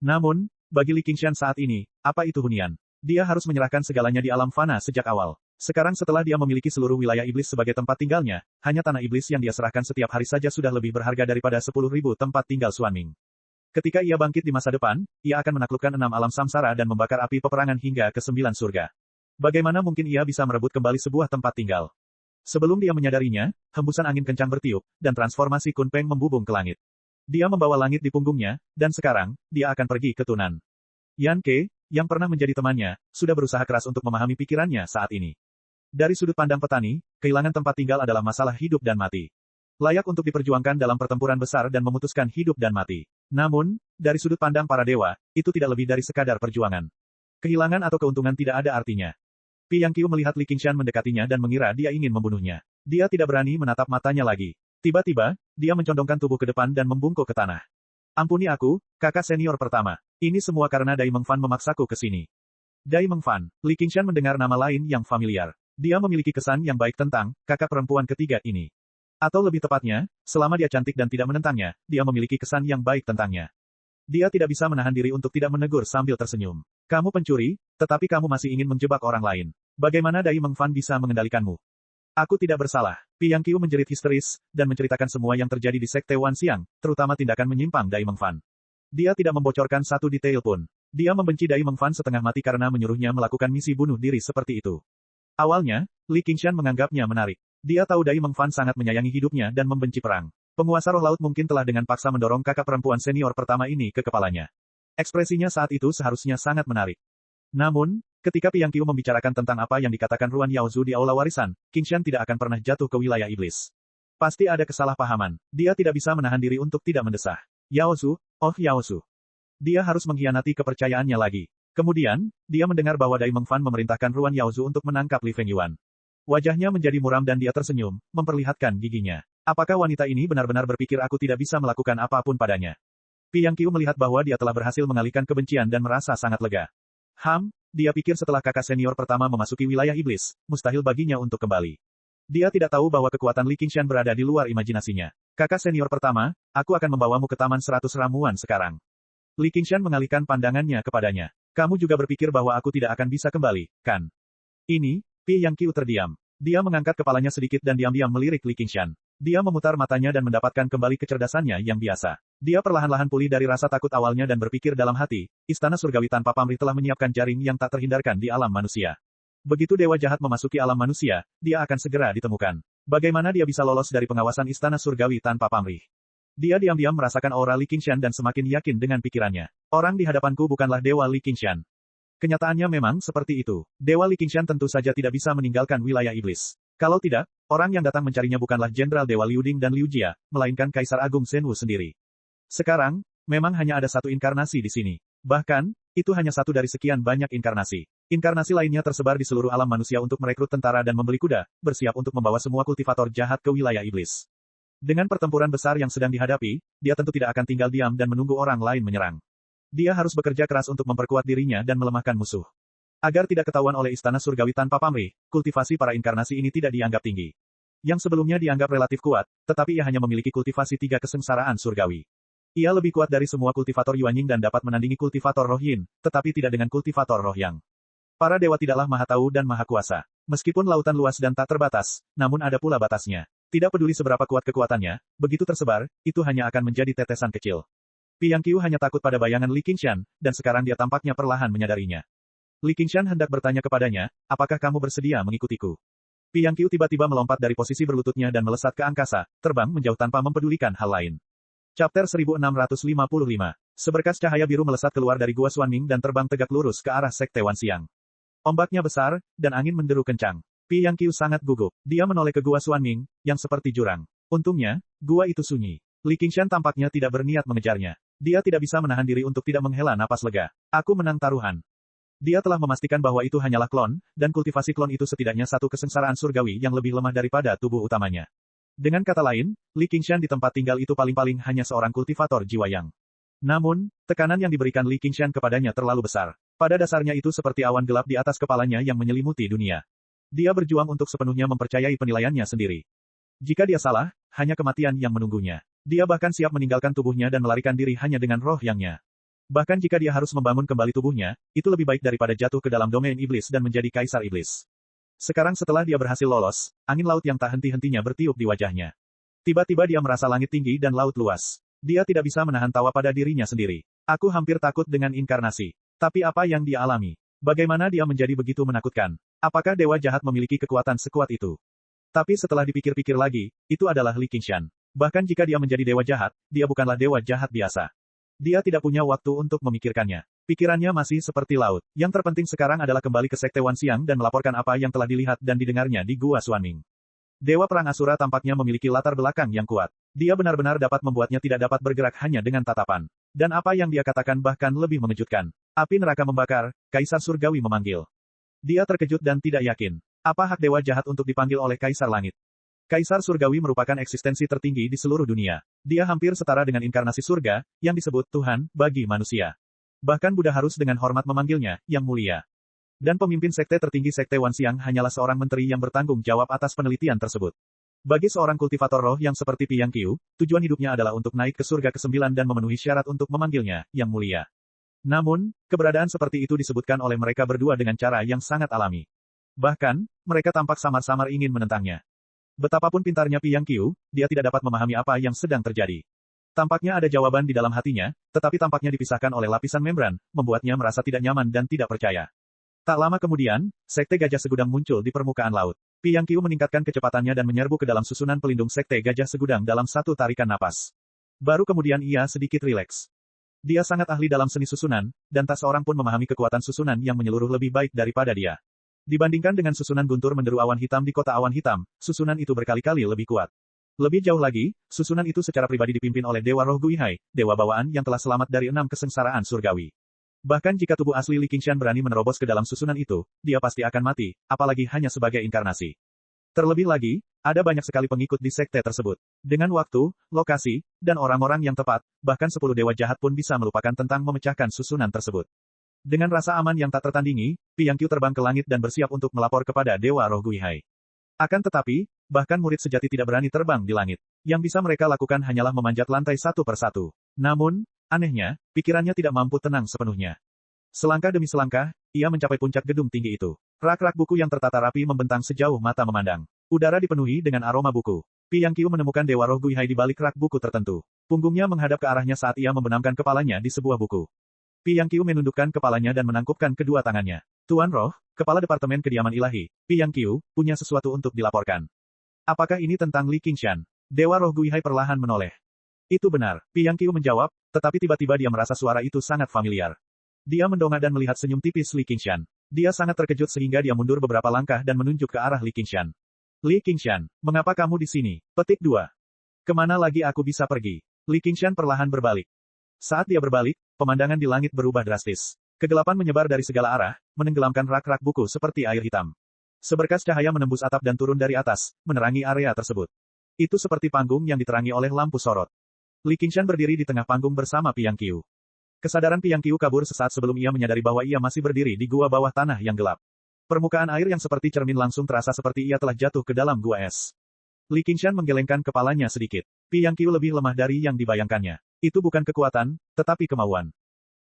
Namun, bagi Li Qingshan saat ini, apa itu hunian? Dia harus menyerahkan segalanya di alam fana sejak awal. Sekarang setelah dia memiliki seluruh wilayah iblis sebagai tempat tinggalnya, hanya tanah iblis yang dia serahkan setiap hari saja sudah lebih berharga daripada 10.000 tempat tinggal Xuan Ming. Ketika ia bangkit di masa depan, ia akan menaklukkan 6 alam samsara dan membakar api peperangan hingga ke 9 surga. Bagaimana mungkin ia bisa merebut kembali sebuah tempat tinggal? Sebelum dia menyadarinya, hembusan angin kencang bertiup, dan transformasi Kun Peng membubung ke langit. Dia membawa langit di punggungnya, dan sekarang, dia akan pergi ke Tunan. Yan Ke, yang pernah menjadi temannya, sudah berusaha keras untuk memahami pikirannya saat ini. Dari sudut pandang petani, kehilangan tempat tinggal adalah masalah hidup dan mati. Layak untuk diperjuangkan dalam pertempuran besar dan memutuskan hidup dan mati. Namun, dari sudut pandang para dewa, itu tidak lebih dari sekadar perjuangan. Kehilangan atau keuntungan tidak ada artinya. Pi Yang Qiu melihat Li Qingshan mendekatinya dan mengira dia ingin membunuhnya. Dia tidak berani menatap matanya lagi. Tiba-tiba, dia mencondongkan tubuh ke depan dan membungkuk ke tanah. Ampuni aku, kakak senior pertama. Ini semua karena Dai Mengfan memaksaku ke sini. Dai Mengfan, Li Qingshan mendengar nama lain yang familiar. Dia memiliki kesan yang baik tentang kakak perempuan ketiga ini. Atau lebih tepatnya, selama dia cantik dan tidak menentangnya, dia memiliki kesan yang baik tentangnya. Dia tidak bisa menahan diri untuk tidak menegur sambil tersenyum. Kamu pencuri, tetapi kamu masih ingin menjebak orang lain. Bagaimana Dai Mengfan bisa mengendalikanmu? Aku tidak bersalah. Pi Yang Qiu menjerit histeris, dan menceritakan semua yang terjadi di Sekte Wan Xiang, terutama tindakan menyimpang Dai Mengfan. Dia tidak membocorkan satu detail pun. Dia membenci Dai Mengfan setengah mati karena menyuruhnya melakukan misi bunuh diri seperti itu. Awalnya, Li Qingshan menganggapnya menarik. Dia tahu Dai Mengfan sangat menyayangi hidupnya dan membenci perang. Penguasa roh laut mungkin telah dengan paksa mendorong kakak perempuan senior pertama ini ke kepalanya. Ekspresinya saat itu seharusnya sangat menarik. Namun, ketika Pi Yang Qiu membicarakan tentang apa yang dikatakan Ruan Yaozu di Aula Warisan, Qingshan tidak akan pernah jatuh ke wilayah iblis. Pasti ada kesalahpahaman. Dia tidak bisa menahan diri untuk tidak mendesah. Yaozu, oh Yaozu. Dia harus mengkhianati kepercayaannya lagi. Kemudian, dia mendengar bahwa Dai Mengfan memerintahkan Ruan Yaozu untuk menangkap Li Fengyuan. Wajahnya menjadi muram dan dia tersenyum, memperlihatkan giginya. Apakah wanita ini benar-benar berpikir aku tidak bisa melakukan apapun padanya? Pi Yang Qiu melihat bahwa dia telah berhasil mengalihkan kebencian dan merasa sangat lega. Dia pikir setelah kakak senior pertama memasuki wilayah iblis, mustahil baginya untuk kembali. Dia tidak tahu bahwa kekuatan Li Qingshan berada di luar imajinasinya. Kakak senior pertama, aku akan membawamu ke Taman 100 Ramuan sekarang. Li Qingshan mengalihkan pandangannya kepadanya. Kamu juga berpikir bahwa aku tidak akan bisa kembali, kan? Ini, Pi Yang Qiu terdiam. Dia mengangkat kepalanya sedikit dan diam-diam melirik Li Qingshan. Dia memutar matanya dan mendapatkan kembali kecerdasannya yang biasa. Dia perlahan-lahan pulih dari rasa takut awalnya dan berpikir dalam hati, istana surgawi tanpa pamrih telah menyiapkan jaring yang tak terhindarkan di alam manusia. Begitu dewa jahat memasuki alam manusia, dia akan segera ditemukan. Bagaimana dia bisa lolos dari pengawasan istana surgawi tanpa pamrih? Dia diam-diam merasakan aura Li Qingshan dan semakin yakin dengan pikirannya. Orang di hadapanku bukanlah dewa Li Qingshan. Kenyataannya memang seperti itu. Dewa Li Qingshan tentu saja tidak bisa meninggalkan wilayah iblis. Kalau tidak, orang yang datang mencarinya bukanlah Jenderal Dewa Liu Ding dan Liu Jia, melainkan Kaisar Agung Shen Wu sendiri. Sekarang, memang hanya ada satu inkarnasi di sini. Bahkan, itu hanya satu dari sekian banyak inkarnasi. Inkarnasi lainnya tersebar di seluruh alam manusia untuk merekrut tentara dan membeli kuda, bersiap untuk membawa semua kultivator jahat ke wilayah iblis. Dengan pertempuran besar yang sedang dihadapi, dia tentu tidak akan tinggal diam dan menunggu orang lain menyerang. Dia harus bekerja keras untuk memperkuat dirinya dan melemahkan musuh. Agar tidak ketahuan oleh istana surgawi tanpa pamrih, kultivasi para inkarnasi ini tidak dianggap tinggi. Yang sebelumnya dianggap relatif kuat, tetapi ia hanya memiliki kultivasi 3 kesengsaraan surgawi. Ia lebih kuat dari semua kultivator Yuanying dan dapat menandingi kultivator Roh Yin, tetapi tidak dengan kultivator Roh Yang. Para dewa tidaklah maha tahu dan maha kuasa. Meskipun lautan luas dan tak terbatas, namun ada pula batasnya. Tidak peduli seberapa kuat kekuatannya, begitu tersebar, itu hanya akan menjadi tetesan kecil. Pi Yang Qiu hanya takut pada bayangan Li Qingshan, dan sekarang dia tampaknya perlahan menyadarinya. Li Qingshan hendak bertanya kepadanya, apakah kamu bersedia mengikutiku? Pi Yang Qiu tiba-tiba melompat dari posisi berlututnya dan melesat ke angkasa, terbang menjauh tanpa mempedulikan hal lain. Chapter 1655. Seberkas cahaya biru melesat keluar dari Gua Xuanming dan terbang tegak lurus ke arah Sekte Wan Xiang. Ombaknya besar, dan angin menderu kencang. Piang Qiu sangat gugup. Dia menoleh ke gua Xuanming, yang seperti jurang. Untungnya, gua itu sunyi. Li Qingshan tampaknya tidak berniat mengejarnya. Dia tidak bisa menahan diri untuk tidak menghela napas lega. Aku menang taruhan. Dia telah memastikan bahwa itu hanyalah klon, dan kultivasi klon itu setidaknya satu kesengsaraan surgawi yang lebih lemah daripada tubuh utamanya. Dengan kata lain, Li Qingshan di tempat tinggal itu paling-paling hanya seorang kultivator jiwa yang. Namun, tekanan yang diberikan Li Qingshan kepadanya terlalu besar. Pada dasarnya itu seperti awan gelap di atas kepalanya yang menyelimuti dunia. Dia berjuang untuk sepenuhnya mempercayai penilaiannya sendiri. Jika dia salah, hanya kematian yang menunggunya. Dia bahkan siap meninggalkan tubuhnya dan melarikan diri hanya dengan roh yangnya. Bahkan jika dia harus membangun kembali tubuhnya, itu lebih baik daripada jatuh ke dalam domain iblis dan menjadi kaisar iblis. Sekarang setelah dia berhasil lolos, angin laut yang tak henti-hentinya bertiup di wajahnya. Tiba-tiba dia merasa langit tinggi dan laut luas. Dia tidak bisa menahan tawa pada dirinya sendiri. Aku hampir takut dengan inkarnasi. Tapi apa yang dia alami? Bagaimana dia menjadi begitu menakutkan? Apakah dewa jahat memiliki kekuatan sekuat itu? Tapi setelah dipikir-pikir lagi, itu adalah Li Qingshan. Bahkan jika dia menjadi dewa jahat, dia bukanlah dewa jahat biasa. Dia tidak punya waktu untuk memikirkannya. Pikirannya masih seperti laut. Yang terpenting sekarang adalah kembali ke Sekte Wan Xiang dan melaporkan apa yang telah dilihat dan didengarnya di Gua Xuanming. Dewa Perang Asura tampaknya memiliki latar belakang yang kuat. Dia benar-benar dapat membuatnya tidak dapat bergerak hanya dengan tatapan. Dan apa yang dia katakan bahkan lebih mengejutkan. Api neraka membakar, Kaisar Surgawi memanggil. Dia terkejut dan tidak yakin. Apa hak dewa jahat untuk dipanggil oleh Kaisar Langit? Kaisar Surgawi merupakan eksistensi tertinggi di seluruh dunia. Dia hampir setara dengan inkarnasi surga, yang disebut Tuhan, bagi manusia. Bahkan Buddha harus dengan hormat memanggilnya, Yang Mulia. Dan pemimpin sekte tertinggi Sekte Wan Xiang hanyalah seorang menteri yang bertanggung jawab atas penelitian tersebut. Bagi seorang kultivator roh yang seperti Piang Qiu, tujuan hidupnya adalah untuk naik ke surga ke-9 dan memenuhi syarat untuk memanggilnya, Yang Mulia. Namun, keberadaan seperti itu disebutkan oleh mereka berdua dengan cara yang sangat alami. Bahkan, mereka tampak samar-samar ingin menentangnya. Betapapun pintarnya Piang Qiu, dia tidak dapat memahami apa yang sedang terjadi. Tampaknya ada jawaban di dalam hatinya, tetapi tampaknya dipisahkan oleh lapisan membran, membuatnya merasa tidak nyaman dan tidak percaya. Tak lama kemudian, Sekte Gajah Segudang muncul di permukaan laut. Piang Qiu meningkatkan kecepatannya dan menyerbu ke dalam susunan pelindung Sekte Gajah Segudang dalam satu tarikan napas. Baru kemudian ia sedikit rileks. Dia sangat ahli dalam seni susunan, dan tak seorang pun memahami kekuatan susunan yang menyeluruh lebih baik daripada dia. Dibandingkan dengan susunan guntur menderu awan hitam di kota awan hitam, susunan itu berkali-kali lebih kuat. Lebih jauh lagi, susunan itu secara pribadi dipimpin oleh Dewa Roh Guihai, dewa bawaan yang telah selamat dari 6 kesengsaraan surgawi. Bahkan jika tubuh asli Li Qingshan berani menerobos ke dalam susunan itu, dia pasti akan mati, apalagi hanya sebagai inkarnasi. Terlebih lagi, ada banyak sekali pengikut di sekte tersebut. Dengan waktu, lokasi, dan orang-orang yang tepat, bahkan 10 dewa jahat pun bisa melupakan tentang memecahkan susunan tersebut. Dengan rasa aman yang tak tertandingi, Piang Qiu terbang ke langit dan bersiap untuk melapor kepada Dewa Roh Guihai. Akan tetapi, bahkan murid sejati tidak berani terbang di langit. Yang bisa mereka lakukan hanyalah memanjat lantai satu persatu. Namun, anehnya, pikirannya tidak mampu tenang sepenuhnya. Selangkah demi selangkah, ia mencapai puncak gedung tinggi itu. Rak-rak buku yang tertata rapi membentang sejauh mata memandang. Udara dipenuhi dengan aroma buku. Piang Qiu menemukan Dewa Roh Guihai di balik rak buku tertentu. Punggungnya menghadap ke arahnya saat ia membenamkan kepalanya di sebuah buku. Piang Qiu menundukkan kepalanya dan menangkupkan kedua tangannya. Tuan Roh, Kepala Departemen Kediaman Ilahi, Piang Qiu, punya sesuatu untuk dilaporkan. Apakah ini tentang Li Qingshan? Dewa Roh Guihai perlahan menoleh. Itu benar, Piang Qiu menjawab, tetapi tiba-tiba dia merasa suara itu sangat familiar. Dia mendongak dan melihat senyum tipis Li Qingshan. Dia sangat terkejut sehingga dia mundur beberapa langkah dan menunjuk ke arah Li Qingshan. Li Qingshan, mengapa kamu di sini? Petik 2. Kemana lagi aku bisa pergi? Li Qingshan perlahan berbalik. Saat dia berbalik, pemandangan di langit berubah drastis. Kegelapan menyebar dari segala arah, menenggelamkan rak-rak buku seperti air hitam. Seberkas cahaya menembus atap dan turun dari atas, menerangi area tersebut. Itu seperti panggung yang diterangi oleh lampu sorot. Li Qingshan berdiri di tengah panggung bersama Piang Qiu. Kesadaran Piang Qiu kabur sesaat sebelum ia menyadari bahwa ia masih berdiri di gua bawah tanah yang gelap. Permukaan air yang seperti cermin langsung terasa seperti ia telah jatuh ke dalam gua es. Li Qingshan menggelengkan kepalanya sedikit. Piang Qiu lebih lemah dari yang dibayangkannya. Itu bukan kekuatan, tetapi kemauan.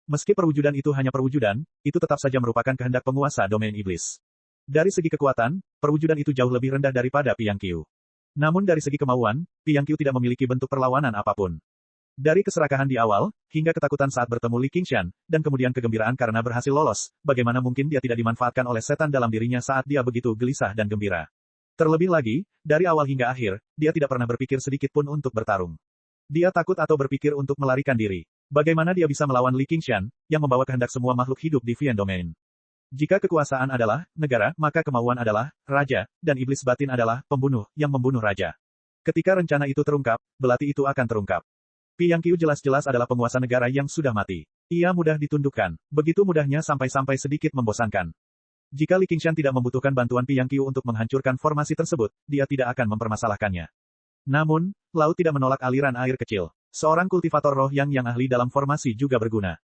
Meski perwujudan itu hanya perwujudan, itu tetap saja merupakan kehendak penguasa domain iblis. Dari segi kekuatan, perwujudan itu jauh lebih rendah daripada Piang Qiu. Namun dari segi kemauan, Piang Qiu tidak memiliki bentuk perlawanan apapun. Dari keserakahan di awal, hingga ketakutan saat bertemu Li Qingshan, dan kemudian kegembiraan karena berhasil lolos, bagaimana mungkin dia tidak dimanfaatkan oleh setan dalam dirinya saat dia begitu gelisah dan gembira. Terlebih lagi, dari awal hingga akhir, dia tidak pernah berpikir sedikit pun untuk bertarung. Dia takut atau berpikir untuk melarikan diri. Bagaimana dia bisa melawan Li Qingshan, yang membawa kehendak semua makhluk hidup di Vian Domain? Jika kekuasaan adalah negara, maka kemauan adalah raja, dan iblis batin adalah pembunuh yang membunuh raja. Ketika rencana itu terungkap, belati itu akan terungkap. Piang Qiu jelas-jelas adalah penguasa negara yang sudah mati. Ia mudah ditundukkan, begitu mudahnya sampai-sampai sedikit membosankan. Jika Li Qingshan tidak membutuhkan bantuan Piang Qiu untuk menghancurkan formasi tersebut, dia tidak akan mempermasalahkannya. Namun, laut tidak menolak aliran air kecil. Seorang kultivator roh yang ahli dalam formasi juga berguna.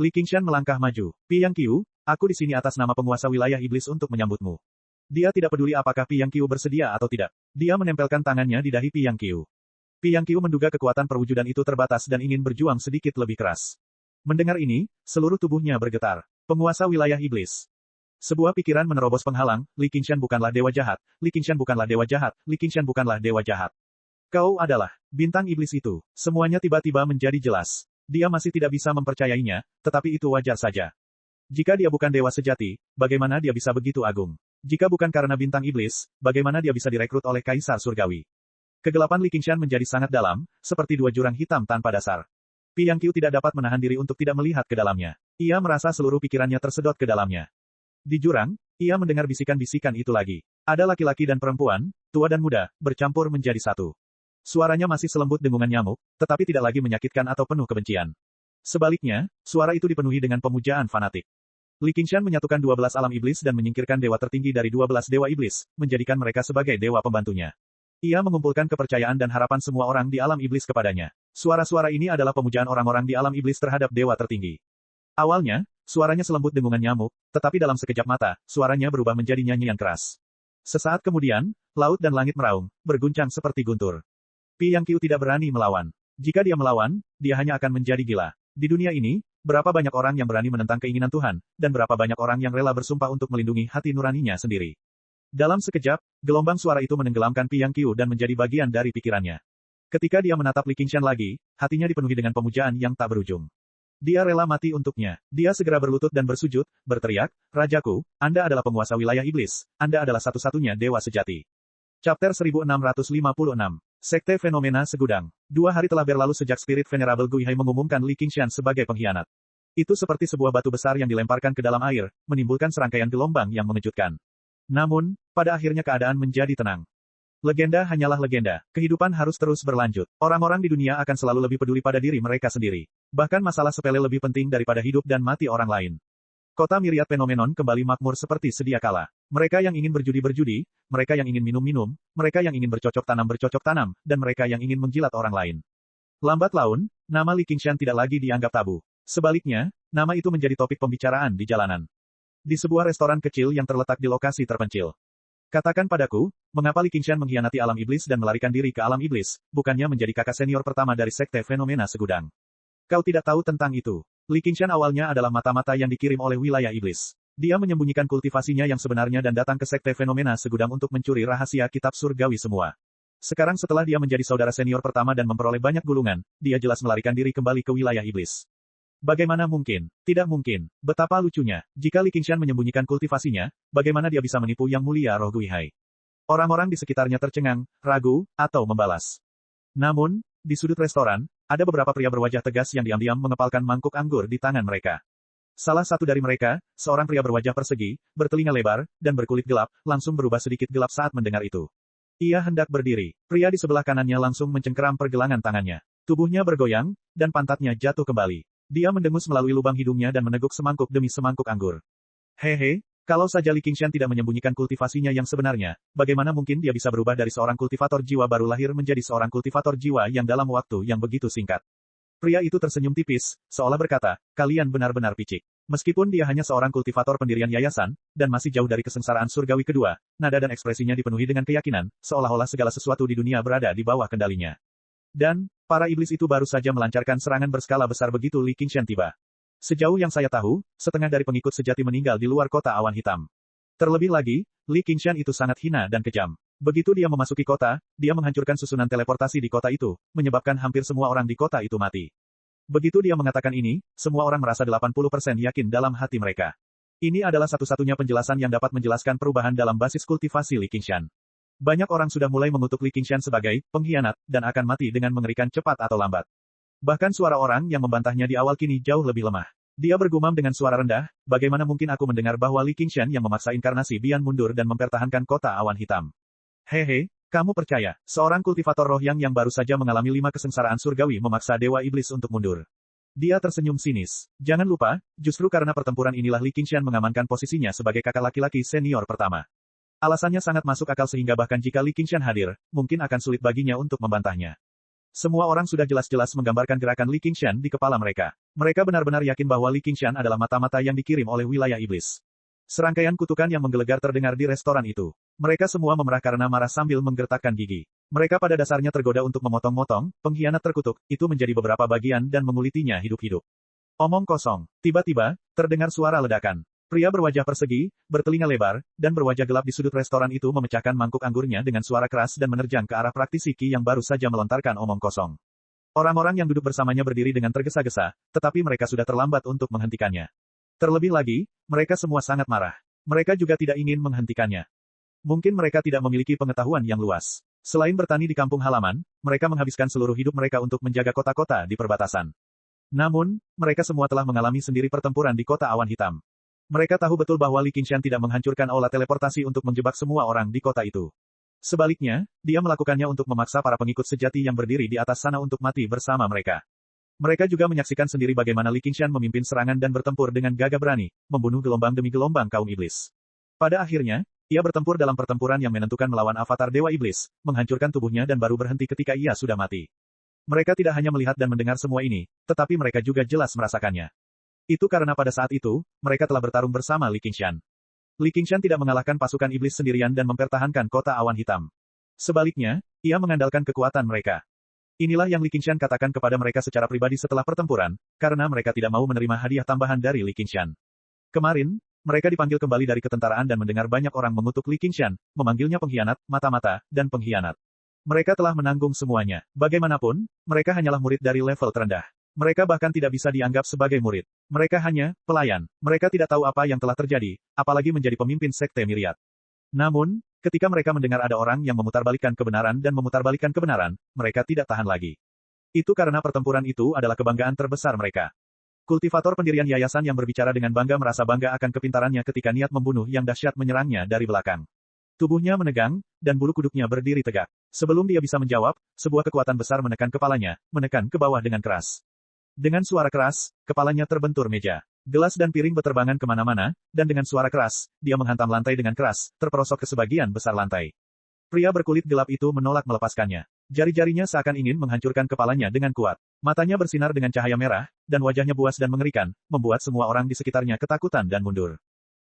Li Qingshan melangkah maju. Piang Qiu, aku di sini atas nama penguasa wilayah iblis untuk menyambutmu. Dia tidak peduli apakah Piang Qiu bersedia atau tidak. Dia menempelkan tangannya di dahi Piang Qiu. Piang Qiu menduga kekuatan perwujudan itu terbatas dan ingin berjuang sedikit lebih keras. Mendengar ini, seluruh tubuhnya bergetar. Penguasa wilayah iblis. Sebuah pikiran menerobos penghalang, Li Qingshan bukanlah dewa jahat, Li Qingshan bukanlah dewa jahat, Li Qingshan bukanlah dewa jahat. Kau adalah bintang iblis itu. Semuanya tiba-tiba menjadi jelas. Dia masih tidak bisa mempercayainya, tetapi itu wajar saja. Jika dia bukan dewa sejati, bagaimana dia bisa begitu agung? Jika bukan karena bintang iblis, bagaimana dia bisa direkrut oleh Kaisar Surgawi? Kegelapan Li Qingshan menjadi sangat dalam, seperti dua jurang hitam tanpa dasar. Piang Qiu tidak dapat menahan diri untuk tidak melihat ke dalamnya. Ia merasa seluruh pikirannya tersedot ke dalamnya. Di jurang, ia mendengar bisikan-bisikan itu lagi. Ada laki-laki dan perempuan, tua dan muda, bercampur menjadi satu. Suaranya masih selembut dengungan nyamuk, tetapi tidak lagi menyakitkan atau penuh kebencian. Sebaliknya, suara itu dipenuhi dengan pemujaan fanatik. Li Qingshan menyatukan 12 alam iblis dan menyingkirkan dewa tertinggi dari 12 dewa iblis, menjadikan mereka sebagai dewa pembantunya. Ia mengumpulkan kepercayaan dan harapan semua orang di alam iblis kepadanya. Suara-suara ini adalah pemujaan orang-orang di alam iblis terhadap dewa tertinggi. Awalnya, suaranya selembut dengungan nyamuk, tetapi dalam sekejap mata, suaranya berubah menjadi nyanyian keras. Sesaat kemudian, laut dan langit meraung, berguncang seperti guntur. Piang Qiu tidak berani melawan. Jika dia melawan, dia hanya akan menjadi gila. Di dunia ini, berapa banyak orang yang berani menentang keinginan Tuhan, dan berapa banyak orang yang rela bersumpah untuk melindungi hati nuraninya sendiri. Dalam sekejap, gelombang suara itu menenggelamkan Piang Qiu dan menjadi bagian dari pikirannya. Ketika dia menatap Li Qingshan lagi, hatinya dipenuhi dengan pemujaan yang tak berujung. Dia rela mati untuknya. Dia segera berlutut dan bersujud, berteriak, "Rajaku, Anda adalah penguasa wilayah iblis. Anda adalah satu-satunya dewa sejati." Chapter 1656. Sekte Fenomena Segudang. 2 hari telah berlalu sejak Spirit Venerable Guihai mengumumkan Li Qingshan sebagai pengkhianat. Itu seperti sebuah batu besar yang dilemparkan ke dalam air, menimbulkan serangkaian gelombang yang mengejutkan. Namun, pada akhirnya keadaan menjadi tenang. Legenda hanyalah legenda. Kehidupan harus terus berlanjut. Orang-orang di dunia akan selalu lebih peduli pada diri mereka sendiri. Bahkan masalah sepele lebih penting daripada hidup dan mati orang lain. Kota Myriad Phenomenon kembali makmur seperti sedia kala. Mereka yang ingin berjudi-berjudi, mereka yang ingin minum-minum, mereka yang ingin bercocok tanam, dan mereka yang ingin menjilat orang lain. Lambat laun, nama Li Qingshan tidak lagi dianggap tabu. Sebaliknya, nama itu menjadi topik pembicaraan di jalanan. Di sebuah restoran kecil yang terletak di lokasi terpencil. Katakan padaku, mengapa Li Qingshan mengkhianati alam iblis dan melarikan diri ke alam iblis, bukannya menjadi kakak senior pertama dari Sekte Fenomena Segudang? Kau tidak tahu tentang itu. Li Qingshan awalnya adalah mata-mata yang dikirim oleh wilayah iblis. Dia menyembunyikan kultivasinya yang sebenarnya dan datang ke Sekte Fenomena Segudang untuk mencuri rahasia kitab surgawi semua. Sekarang setelah dia menjadi saudara senior pertama dan memperoleh banyak gulungan, dia jelas melarikan diri kembali ke wilayah iblis. Bagaimana mungkin? Tidak mungkin. Betapa lucunya. Jika Li Qingshan menyembunyikan kultivasinya, bagaimana dia bisa menipu Yang Mulia Roh Guihai? Orang-orang di sekitarnya tercengang, ragu, atau membalas. Namun, di sudut restoran, ada beberapa pria berwajah tegas yang diam-diam mengepalkan mangkuk anggur di tangan mereka. Salah satu dari mereka, seorang pria berwajah persegi, bertelinga lebar, dan berkulit gelap, langsung berubah sedikit gelap saat mendengar itu. Ia hendak berdiri. Pria di sebelah kanannya langsung mencengkeram pergelangan tangannya. Tubuhnya bergoyang, dan pantatnya jatuh kembali. Dia mendengus melalui lubang hidungnya dan meneguk semangkuk demi semangkuk anggur. Hehe, kalau saja Li Qingshan tidak menyembunyikan kultivasinya yang sebenarnya, bagaimana mungkin dia bisa berubah dari seorang kultivator jiwa baru lahir menjadi seorang kultivator jiwa yang dalam waktu yang begitu singkat? Pria itu tersenyum tipis, seolah berkata, kalian benar-benar picik. Meskipun dia hanya seorang kultivator pendirian yayasan, dan masih jauh dari kesengsaraan surgawi kedua, nada dan ekspresinya dipenuhi dengan keyakinan, seolah-olah segala sesuatu di dunia berada di bawah kendalinya. Dan, para iblis itu baru saja melancarkan serangan berskala besar begitu Li Qingshan tiba. Sejauh yang saya tahu, setengah dari pengikut sejati meninggal di luar kota awan hitam. Terlebih lagi, Li Qingshan itu sangat hina dan kejam. Begitu dia memasuki kota, dia menghancurkan susunan teleportasi di kota itu, menyebabkan hampir semua orang di kota itu mati. Begitu dia mengatakan ini, semua orang merasa 80% yakin dalam hati mereka. Ini adalah satu-satunya penjelasan yang dapat menjelaskan perubahan dalam basis kultivasi Li Qingshan. Banyak orang sudah mulai mengutuk Li Qingshan sebagai pengkhianat, dan akan mati dengan mengerikan cepat atau lambat. Bahkan suara orang yang membantahnya di awal kini jauh lebih lemah. Dia bergumam dengan suara rendah, bagaimana mungkin aku mendengar bahwa Li Qingshan yang memaksa inkarnasi Bian mundur dan mempertahankan kota awan hitam. Hehe, kamu percaya, seorang kultivator roh yang baru saja mengalami 5 kesengsaraan surgawi memaksa Dewa Iblis untuk mundur. Dia tersenyum sinis. Jangan lupa, justru karena pertempuran inilah Li Qingshan mengamankan posisinya sebagai kakak laki-laki senior pertama. Alasannya sangat masuk akal sehingga bahkan jika Li Qingshan hadir, mungkin akan sulit baginya untuk membantahnya. Semua orang sudah jelas-jelas menggambarkan gerakan Li Qingshan di kepala mereka. Mereka benar-benar yakin bahwa Li Qingshan adalah mata-mata yang dikirim oleh wilayah iblis. Serangkaian kutukan yang menggelegar terdengar di restoran itu. Mereka semua memerah karena marah sambil menggertakkan gigi. Mereka pada dasarnya tergoda untuk memotong-motong, pengkhianat terkutuk, itu menjadi beberapa bagian dan mengulitinya hidup-hidup. Omong kosong. Tiba-tiba, terdengar suara ledakan. Pria berwajah persegi, bertelinga lebar, dan berwajah gelap di sudut restoran itu memecahkan mangkuk anggurnya dengan suara keras dan menerjang ke arah praktisi Qi yang baru saja melontarkan omong kosong. Orang-orang yang duduk bersamanya berdiri dengan tergesa-gesa, tetapi mereka sudah terlambat untuk menghentikannya. Terlebih lagi, mereka semua sangat marah. Mereka juga tidak ingin menghentikannya. Mungkin mereka tidak memiliki pengetahuan yang luas. Selain bertani di kampung halaman, mereka menghabiskan seluruh hidup mereka untuk menjaga kota-kota di perbatasan. Namun, mereka semua telah mengalami sendiri pertempuran di kota awan hitam. Mereka tahu betul bahwa Li Qingshan tidak menghancurkan aula teleportasi untuk menjebak semua orang di kota itu. Sebaliknya, dia melakukannya untuk memaksa para pengikut sejati yang berdiri di atas sana untuk mati bersama mereka. Mereka juga menyaksikan sendiri bagaimana Li Qingshan memimpin serangan dan bertempur dengan gagah berani, membunuh gelombang demi gelombang kaum iblis. Pada akhirnya, ia bertempur dalam pertempuran yang menentukan melawan avatar Dewa Iblis, menghancurkan tubuhnya dan baru berhenti ketika ia sudah mati. Mereka tidak hanya melihat dan mendengar semua ini, tetapi mereka juga jelas merasakannya. Itu karena pada saat itu, mereka telah bertarung bersama Li Qingshan. Li Qingshan tidak mengalahkan pasukan iblis sendirian dan mempertahankan kota awan hitam. Sebaliknya, ia mengandalkan kekuatan mereka. Inilah yang Li Qingshan katakan kepada mereka secara pribadi setelah pertempuran, karena mereka tidak mau menerima hadiah tambahan dari Li Qingshan. Kemarin, mereka dipanggil kembali dari ketentaraan dan mendengar banyak orang mengutuk Li Qingshan, memanggilnya pengkhianat, mata-mata, dan pengkhianat. Mereka telah menanggung semuanya. Bagaimanapun, mereka hanyalah murid dari level terendah. Mereka bahkan tidak bisa dianggap sebagai murid. Mereka hanya pelayan. Mereka tidak tahu apa yang telah terjadi, apalagi menjadi pemimpin sekte Myriad. Namun, ketika mereka mendengar ada orang yang memutarbalikkan kebenaran dan memutarbalikkan kebenaran, mereka tidak tahan lagi. Itu karena pertempuran itu adalah kebanggaan terbesar mereka. Kultivator pendirian yayasan yang berbicara dengan bangga merasa bangga akan kepintarannya ketika niat membunuh yang dahsyat menyerangnya dari belakang. Tubuhnya menegang, dan bulu kuduknya berdiri tegak. Sebelum dia bisa menjawab, sebuah kekuatan besar menekan kepalanya, menekan ke bawah dengan keras. Dengan suara keras, kepalanya terbentur meja. Gelas dan piring berterbangan kemana-mana, dan dengan suara keras, dia menghantam lantai dengan keras, terperosok ke sebagian besar lantai. Pria berkulit gelap itu menolak melepaskannya. Jari-jarinya seakan ingin menghancurkan kepalanya dengan kuat. Matanya bersinar dengan cahaya merah, dan wajahnya buas dan mengerikan, membuat semua orang di sekitarnya ketakutan dan mundur.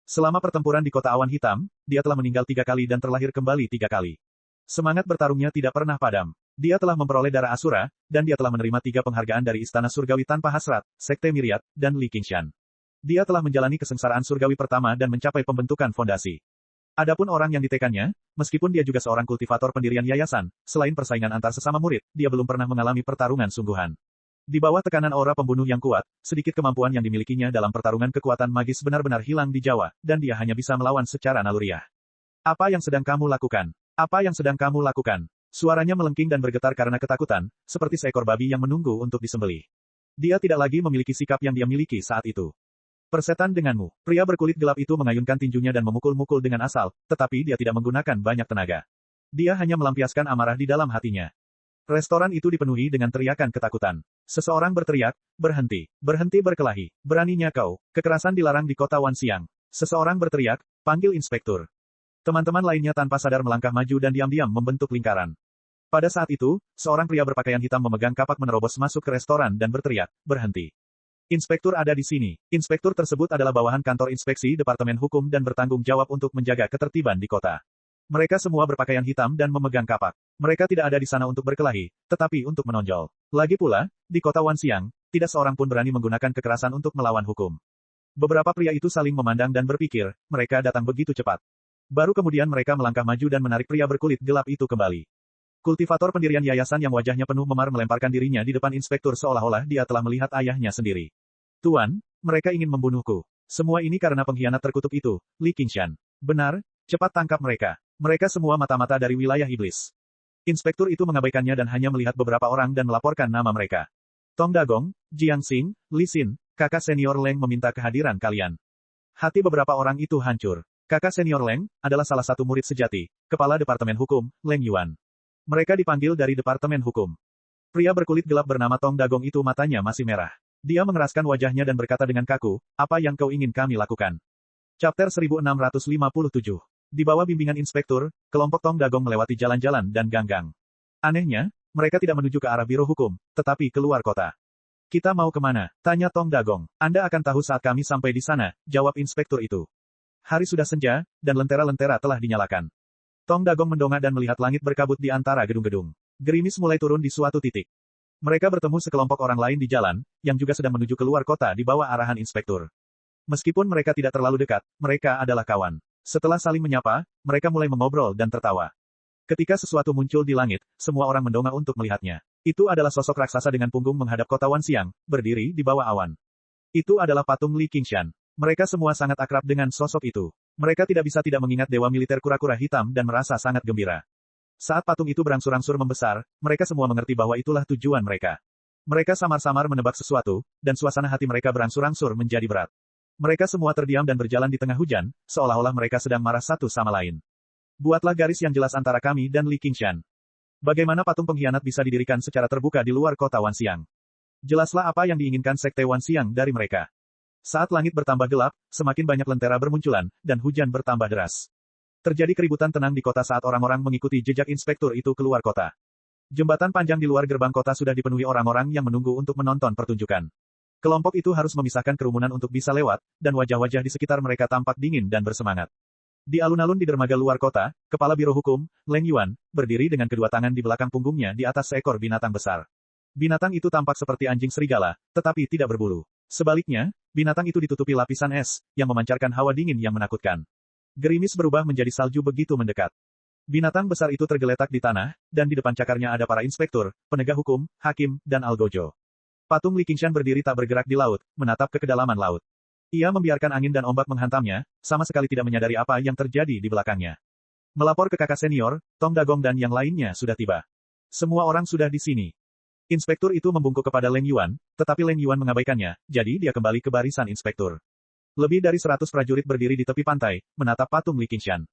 Selama pertempuran di kota awan hitam, dia telah meninggal 3 kali dan terlahir kembali 3 kali. Semangat bertarungnya tidak pernah padam. Dia telah memperoleh darah Asura, dan dia telah menerima 3 penghargaan dari Istana Surgawi tanpa hasrat, Sekte Myriad, dan Li Qingshan. Dia telah menjalani kesengsaraan surgawi pertama dan mencapai pembentukan fondasi. Adapun orang yang ditekannya, meskipun dia juga seorang kultivator pendirian yayasan, selain persaingan antar sesama murid, dia belum pernah mengalami pertarungan sungguhan. Di bawah tekanan aura pembunuh yang kuat, sedikit kemampuan yang dimilikinya dalam pertarungan kekuatan magis benar-benar hilang di Jawa, dan dia hanya bisa melawan secara naluriah. Apa yang sedang kamu lakukan? Apa yang sedang kamu lakukan? Suaranya melengking dan bergetar karena ketakutan, seperti seekor babi yang menunggu untuk disembelih. Dia tidak lagi memiliki sikap yang dia miliki saat itu. Persetan denganmu. Pria berkulit gelap itu mengayunkan tinjunya dan memukul-mukul dengan asal, tetapi dia tidak menggunakan banyak tenaga. Dia hanya melampiaskan amarah di dalam hatinya. Restoran itu dipenuhi dengan teriakan ketakutan. Seseorang berteriak, berhenti, berhenti berkelahi, beraninya kau, kekerasan dilarang di kota Wanxiang. Seseorang berteriak, panggil inspektur. Teman-teman lainnya tanpa sadar melangkah maju dan diam-diam membentuk lingkaran. Pada saat itu, seorang pria berpakaian hitam memegang kapak menerobos masuk ke restoran dan berteriak, berhenti. Inspektur ada di sini. Inspektur tersebut adalah bawahan kantor inspeksi Departemen Hukum dan bertanggung jawab untuk menjaga ketertiban di kota. Mereka semua berpakaian hitam dan memegang kapak. Mereka tidak ada di sana untuk berkelahi, tetapi untuk menonjol. Lagi pula, di kota Wanxiang, tidak seorang pun berani menggunakan kekerasan untuk melawan hukum. Beberapa pria itu saling memandang dan berpikir, mereka datang begitu cepat. Baru kemudian mereka melangkah maju dan menarik pria berkulit gelap itu kembali. Kultivator pendirian yayasan yang wajahnya penuh memar melemparkan dirinya di depan inspektur seolah-olah dia telah melihat ayahnya sendiri. Tuan, mereka ingin membunuhku. Semua ini karena pengkhianat terkutuk itu, Li Qingshan. Benar, cepat tangkap mereka. Mereka semua mata-mata dari wilayah iblis. Inspektur itu mengabaikannya dan hanya melihat beberapa orang dan melaporkan nama mereka. Tong Dagong, Jiang Xing, Li Xin, kakak senior Leng meminta kehadiran kalian. Hati beberapa orang itu hancur. Kakak senior Leng adalah salah satu murid sejati, kepala Departemen Hukum, Leng Yuan. Mereka dipanggil dari Departemen Hukum. Pria berkulit gelap bernama Tong Dagong itu matanya masih merah. Dia mengeraskan wajahnya dan berkata dengan kaku, apa yang kau ingin kami lakukan? Chapter 1657. Di bawah bimbingan inspektur, kelompok Tong Dagong melewati jalan-jalan dan gang-gang. Anehnya, mereka tidak menuju ke arah biro hukum, tetapi keluar kota. Kita mau kemana? Tanya Tong Dagong. Anda akan tahu saat kami sampai di sana, jawab inspektur itu. Hari sudah senja, dan lentera-lentera telah dinyalakan. Tong Dagong mendongak dan melihat langit berkabut di antara gedung-gedung. Gerimis mulai turun di suatu titik. Mereka bertemu sekelompok orang lain di jalan, yang juga sedang menuju keluar kota di bawah arahan inspektur. Meskipun mereka tidak terlalu dekat, mereka adalah kawan. Setelah saling menyapa, mereka mulai mengobrol dan tertawa. Ketika sesuatu muncul di langit, semua orang mendongak untuk melihatnya. Itu adalah sosok raksasa dengan punggung menghadap kota Wanxiang, berdiri di bawah awan. Itu adalah patung Li Qingshan. Mereka semua sangat akrab dengan sosok itu. Mereka tidak bisa tidak mengingat dewa militer kura-kura hitam dan merasa sangat gembira. Saat patung itu berangsur-angsur membesar, mereka semua mengerti bahwa itulah tujuan mereka. Mereka samar-samar menebak sesuatu, dan suasana hati mereka berangsur-angsur menjadi berat. Mereka semua terdiam dan berjalan di tengah hujan, seolah-olah mereka sedang marah satu sama lain. Buatlah garis yang jelas antara kami dan Li Qingshan. Bagaimana patung pengkhianat bisa didirikan secara terbuka di luar kota Wanxiang? Jelaslah apa yang diinginkan Sekte Wanxiang dari mereka. Saat langit bertambah gelap, semakin banyak lentera bermunculan, dan hujan bertambah deras. Terjadi keributan tenang di kota saat orang-orang mengikuti jejak inspektur itu keluar kota. Jembatan panjang di luar gerbang kota sudah dipenuhi orang-orang yang menunggu untuk menonton pertunjukan. Kelompok itu harus memisahkan kerumunan untuk bisa lewat, dan wajah-wajah di sekitar mereka tampak dingin dan bersemangat. Di alun-alun di dermaga luar kota, Kepala Biro Hukum, Leng Yuan, berdiri dengan kedua tangan di belakang punggungnya di atas seekor binatang besar. Binatang itu tampak seperti anjing serigala, tetapi tidak berbulu. Sebaliknya, binatang itu ditutupi lapisan es, yang memancarkan hawa dingin yang menakutkan. Gerimis berubah menjadi salju begitu mendekat. Binatang besar itu tergeletak di tanah, dan di depan cakarnya ada para inspektur, penegak hukum, hakim, dan algojo. Patung Li Qingshan berdiri tak bergerak di laut, menatap ke kedalaman laut. Ia membiarkan angin dan ombak menghantamnya, sama sekali tidak menyadari apa yang terjadi di belakangnya. Melapor ke kakak senior, Tong Dagong dan yang lainnya sudah tiba. Semua orang sudah di sini. Inspektur itu membungkuk kepada Leng Yuan, tetapi Leng Yuan mengabaikannya, jadi dia kembali ke barisan inspektur. Lebih dari 100 prajurit berdiri di tepi pantai, menatap patung Li Qingshan.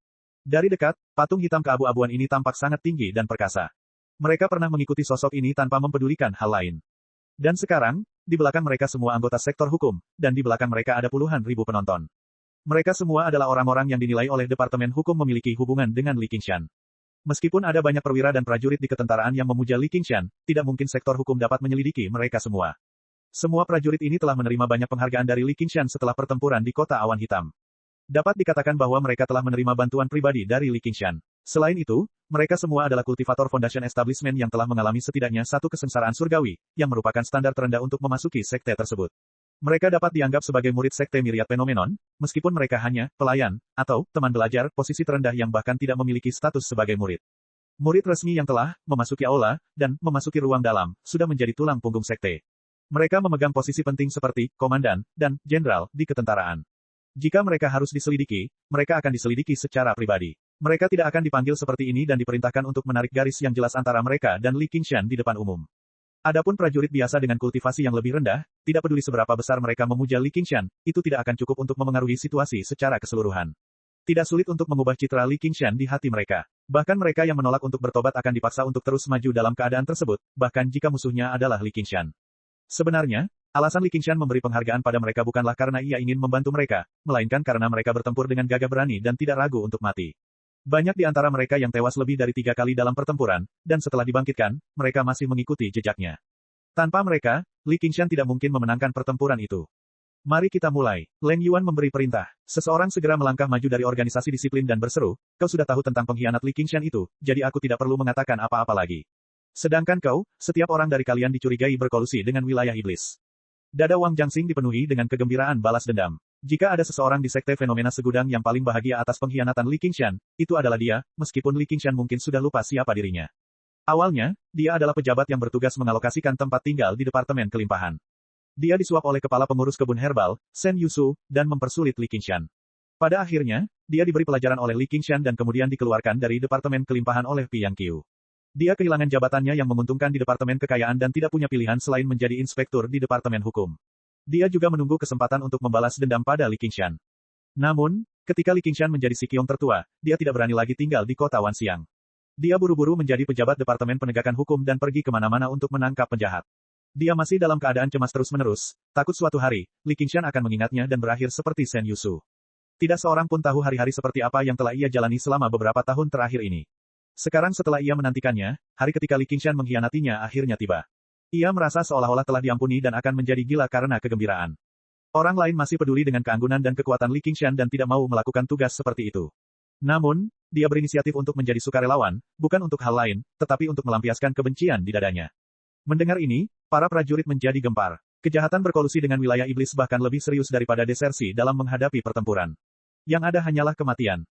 Dari dekat, patung hitam keabu-abuan ini tampak sangat tinggi dan perkasa. Mereka pernah mengikuti sosok ini tanpa mempedulikan hal lain. Dan sekarang, di belakang mereka semua anggota sektor hukum, dan di belakang mereka ada puluhan ribu penonton. Mereka semua adalah orang-orang yang dinilai oleh Departemen Hukum memiliki hubungan dengan Li Qingshan. Meskipun ada banyak perwira dan prajurit di ketentaraan yang memuja Li Qingshan, tidak mungkin sektor hukum dapat menyelidiki mereka semua. Semua prajurit ini telah menerima banyak penghargaan dari Li Qingshan setelah pertempuran di Kota Awan Hitam. Dapat dikatakan bahwa mereka telah menerima bantuan pribadi dari Li Qingshan. Selain itu, mereka semua adalah kultivator Foundation Establishment yang telah mengalami setidaknya satu kesengsaraan surgawi, yang merupakan standar terendah untuk memasuki sekte tersebut. Mereka dapat dianggap sebagai murid sekte Myriad Phenomenon, meskipun mereka hanya pelayan, atau teman belajar, posisi terendah yang bahkan tidak memiliki status sebagai murid. Murid resmi yang telah memasuki aula, dan memasuki ruang dalam, sudah menjadi tulang punggung sekte. Mereka memegang posisi penting seperti komandan dan jenderal di ketentaraan. Jika mereka harus diselidiki, mereka akan diselidiki secara pribadi. Mereka tidak akan dipanggil seperti ini dan diperintahkan untuk menarik garis yang jelas antara mereka dan Li Qingshan di depan umum. Adapun prajurit biasa dengan kultivasi yang lebih rendah, tidak peduli seberapa besar mereka memuja Li Qingshan, itu tidak akan cukup untuk memengaruhi situasi secara keseluruhan. Tidak sulit untuk mengubah citra Li Qingshan di hati mereka. Bahkan mereka yang menolak untuk bertobat akan dipaksa untuk terus maju dalam keadaan tersebut, bahkan jika musuhnya adalah Li Qingshan. Sebenarnya, alasan Li Qingshan memberi penghargaan pada mereka bukanlah karena ia ingin membantu mereka, melainkan karena mereka bertempur dengan gagah berani dan tidak ragu untuk mati. Banyak di antara mereka yang tewas lebih dari 3 kali dalam pertempuran, dan setelah dibangkitkan, mereka masih mengikuti jejaknya. Tanpa mereka, Li Qingshan tidak mungkin memenangkan pertempuran itu. Mari kita mulai. Leng Yuan memberi perintah. Seseorang segera melangkah maju dari organisasi disiplin dan berseru, kau sudah tahu tentang pengkhianat Li Qingshan itu, jadi aku tidak perlu mengatakan apa-apa lagi. Sedangkan kau, setiap orang dari kalian dicurigai berkolusi dengan wilayah iblis. Dada Wang Jiangxing dipenuhi dengan kegembiraan balas dendam. Jika ada seseorang di sekte fenomena segudang yang paling bahagia atas pengkhianatan Li Qingshan, itu adalah dia, meskipun Li Qingshan mungkin sudah lupa siapa dirinya. Awalnya, dia adalah pejabat yang bertugas mengalokasikan tempat tinggal di Departemen Kelimpahan. Dia disuap oleh kepala pengurus kebun herbal, Shen Yusu, dan mempersulit Li Qingshan. Pada akhirnya, dia diberi pelajaran oleh Li Qingshan dan kemudian dikeluarkan dari Departemen Kelimpahan oleh Piang Qiu. Dia kehilangan jabatannya yang menguntungkan di Departemen Kekayaan dan tidak punya pilihan selain menjadi inspektur di Departemen Hukum. Dia juga menunggu kesempatan untuk membalas dendam pada Li Qingshan. Namun, ketika Li Qingshan menjadi Si Qiong tertua, dia tidak berani lagi tinggal di kota Wanxiang. Dia buru-buru menjadi pejabat Departemen Penegakan Hukum dan pergi kemana-mana untuk menangkap penjahat. Dia masih dalam keadaan cemas terus-menerus, takut suatu hari, Li Qingshan akan mengingatnya dan berakhir seperti Shen Yusu. Tidak seorang pun tahu hari-hari seperti apa yang telah ia jalani selama beberapa tahun terakhir ini. Sekarang setelah ia menantikannya, hari ketika Li Qingshan mengkhianatinya akhirnya tiba. Ia merasa seolah-olah telah diampuni dan akan menjadi gila karena kegembiraan. Orang lain masih peduli dengan keanggunan dan kekuatan Li Qingshan dan tidak mau melakukan tugas seperti itu. Namun, dia berinisiatif untuk menjadi sukarelawan, bukan untuk hal lain, tetapi untuk melampiaskan kebencian di dadanya. Mendengar ini, para prajurit menjadi gempar. Kejahatan berkolusi dengan wilayah iblis bahkan lebih serius daripada desersi dalam menghadapi pertempuran. Yang ada hanyalah kematian.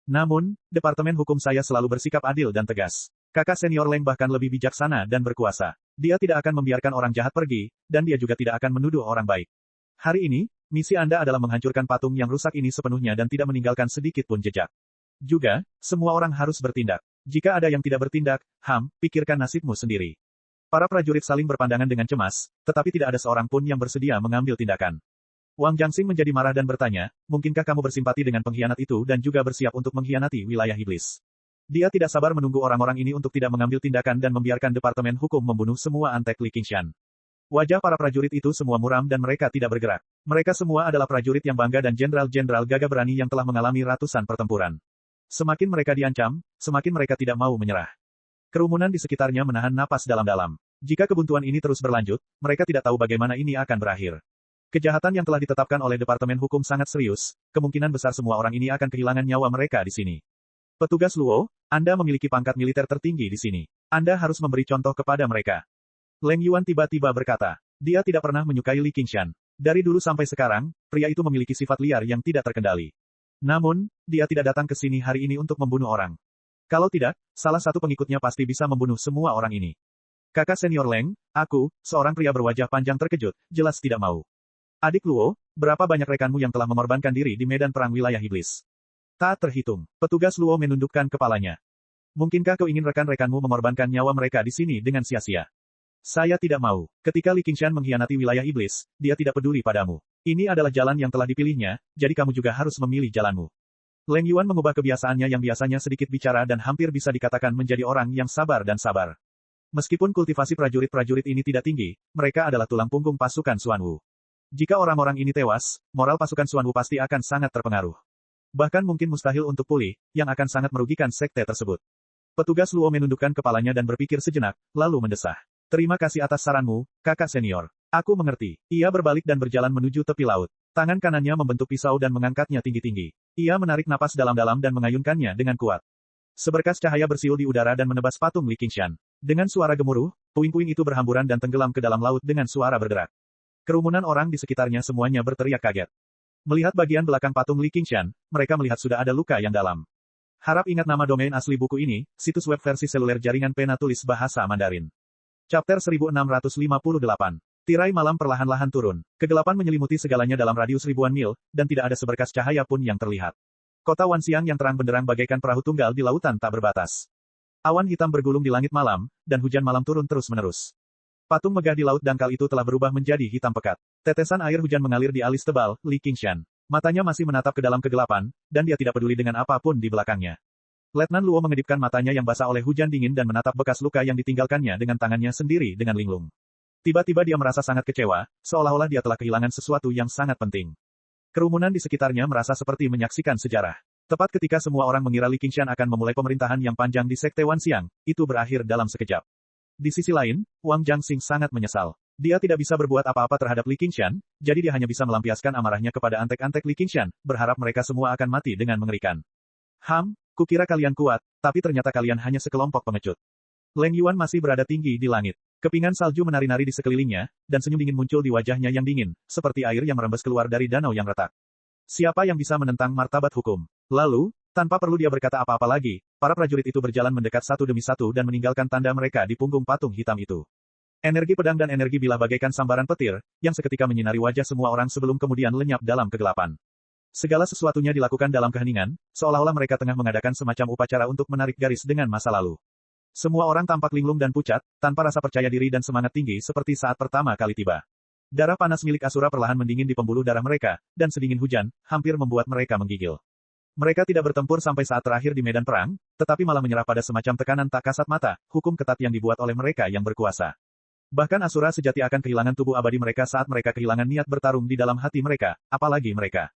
Namun, Departemen Hukum saya selalu bersikap adil dan tegas. Kakak senior Leng bahkan lebih bijaksana dan berkuasa. Dia tidak akan membiarkan orang jahat pergi, dan dia juga tidak akan menuduh orang baik. Hari ini, misi Anda adalah menghancurkan patung yang rusak ini sepenuhnya dan tidak meninggalkan sedikit pun jejak. Juga, semua orang harus bertindak. Jika ada yang tidak bertindak, pikirkan nasibmu sendiri. Para prajurit saling berpandangan dengan cemas, tetapi tidak ada seorang pun yang bersedia mengambil tindakan. Wang Jiangxing menjadi marah dan bertanya, mungkinkah kamu bersimpati dengan pengkhianat itu dan juga bersiap untuk mengkhianati wilayah iblis? Dia tidak sabar menunggu orang-orang ini untuk tidak mengambil tindakan dan membiarkan Departemen Hukum membunuh semua antek Li Qingshan. Wajah para prajurit itu semua muram dan mereka tidak bergerak. Mereka semua adalah prajurit yang bangga dan jenderal-jenderal gagah berani yang telah mengalami ratusan pertempuran. Semakin mereka diancam, semakin mereka tidak mau menyerah. Kerumunan di sekitarnya menahan napas dalam-dalam. Jika kebuntuan ini terus berlanjut, mereka tidak tahu bagaimana ini akan berakhir. Kejahatan yang telah ditetapkan oleh Departemen Hukum sangat serius, kemungkinan besar semua orang ini akan kehilangan nyawa mereka di sini. Petugas Luo, Anda memiliki pangkat militer tertinggi di sini. Anda harus memberi contoh kepada mereka. Leng Yuan tiba-tiba berkata. Dia tidak pernah menyukai Li Qingshan. Dari dulu sampai sekarang, pria itu memiliki sifat liar yang tidak terkendali. Namun, dia tidak datang ke sini hari ini untuk membunuh orang. Kalau tidak, salah satu pengikutnya pasti bisa membunuh semua orang ini. Kakak senior Leng, aku, seorang pria berwajah panjang terkejut, jelas tidak mau. Adik Luo, berapa banyak rekanmu yang telah mengorbankan diri di medan perang wilayah iblis? Tak terhitung. Petugas Luo menundukkan kepalanya. Mungkinkah kau ingin rekan-rekanmu mengorbankan nyawa mereka di sini dengan sia-sia? Saya tidak mau. Ketika Li Qingshan mengkhianati wilayah iblis, dia tidak peduli padamu. Ini adalah jalan yang telah dipilihnya, jadi kamu juga harus memilih jalanmu. Leng Yuan mengubah kebiasaannya yang biasanya sedikit bicara dan hampir bisa dikatakan menjadi orang yang sabar dan sabar. Meskipun kultivasi prajurit-prajurit ini tidak tinggi, mereka adalah tulang punggung pasukan Xuanwu. Jika orang-orang ini tewas, moral pasukan Xuanwu pasti akan sangat terpengaruh. Bahkan mungkin mustahil untuk pulih, yang akan sangat merugikan sekte tersebut. Petugas Luo menundukkan kepalanya dan berpikir sejenak, lalu mendesah. Terima kasih atas saranmu, kakak senior. Aku mengerti. Ia berbalik dan berjalan menuju tepi laut. Tangan kanannya membentuk pisau dan mengangkatnya tinggi-tinggi. Ia menarik napas dalam-dalam dan mengayunkannya dengan kuat. Seberkas cahaya bersiul di udara dan menebas patung Li Qingshan. Dengan suara gemuruh, puing-puing itu berhamburan dan tenggelam ke dalam laut dengan suara bergerak. Kerumunan orang di sekitarnya semuanya berteriak kaget. Melihat bagian belakang patung Li Qingshan, mereka melihat sudah ada luka yang dalam. Harap ingat nama domain asli buku ini, situs web versi seluler jaringan pena tulis bahasa Mandarin. Chapter 1658. Tirai malam perlahan-lahan turun. Kegelapan menyelimuti segalanya dalam radius ribuan mil, dan tidak ada seberkas cahaya pun yang terlihat. Kota Wanxiang yang terang benderang bagaikan perahu tunggal di lautan tak berbatas. Awan hitam bergulung di langit malam, dan hujan malam turun terus-menerus. Patung megah di laut dangkal itu telah berubah menjadi hitam pekat. Tetesan air hujan mengalir di alis tebal, Li Qingshan. Matanya masih menatap ke dalam kegelapan, dan dia tidak peduli dengan apapun di belakangnya. Letnan Luo mengedipkan matanya yang basah oleh hujan dingin dan menatap bekas luka yang ditinggalkannya dengan tangannya sendiri dengan linglung. Tiba-tiba dia merasa sangat kecewa, seolah-olah dia telah kehilangan sesuatu yang sangat penting. Kerumunan di sekitarnya merasa seperti menyaksikan sejarah. Tepat ketika semua orang mengira Li Qingshan akan memulai pemerintahan yang panjang di Sekte Wanxiang, itu berakhir dalam sekejap. Di sisi lain, Wang Jiangxing sangat menyesal. Dia tidak bisa berbuat apa-apa terhadap Li Qingshan, jadi dia hanya bisa melampiaskan amarahnya kepada antek-antek Li Qingshan, berharap mereka semua akan mati dengan mengerikan. Kukira kalian kuat, tapi ternyata kalian hanya sekelompok pengecut. Leng Yuan masih berada tinggi di langit. Kepingan salju menari-nari di sekelilingnya, dan senyum dingin muncul di wajahnya yang dingin, seperti air yang merembes keluar dari danau yang retak. Siapa yang bisa menentang martabat hukum? Lalu, tanpa perlu dia berkata apa-apa lagi, para prajurit itu berjalan mendekat satu demi satu dan meninggalkan tanda mereka di punggung patung hitam itu. Energi pedang dan energi bilah bagaikan sambaran petir, yang seketika menyinari wajah semua orang sebelum kemudian lenyap dalam kegelapan. Segala sesuatunya dilakukan dalam keheningan, seolah-olah mereka tengah mengadakan semacam upacara untuk menarik garis dengan masa lalu. Semua orang tampak linglung dan pucat, tanpa rasa percaya diri dan semangat tinggi seperti saat pertama kali tiba. Darah panas milik Asura perlahan mendingin di pembuluh darah mereka, dan sedingin hujan, hampir membuat mereka menggigil. Mereka tidak bertempur sampai saat terakhir di medan perang, tetapi malah menyerah pada semacam tekanan tak kasat mata, hukum ketat yang dibuat oleh mereka yang berkuasa. Bahkan Asura sejati akan kehilangan tubuh abadi mereka saat mereka kehilangan niat bertarung di dalam hati mereka, apalagi mereka.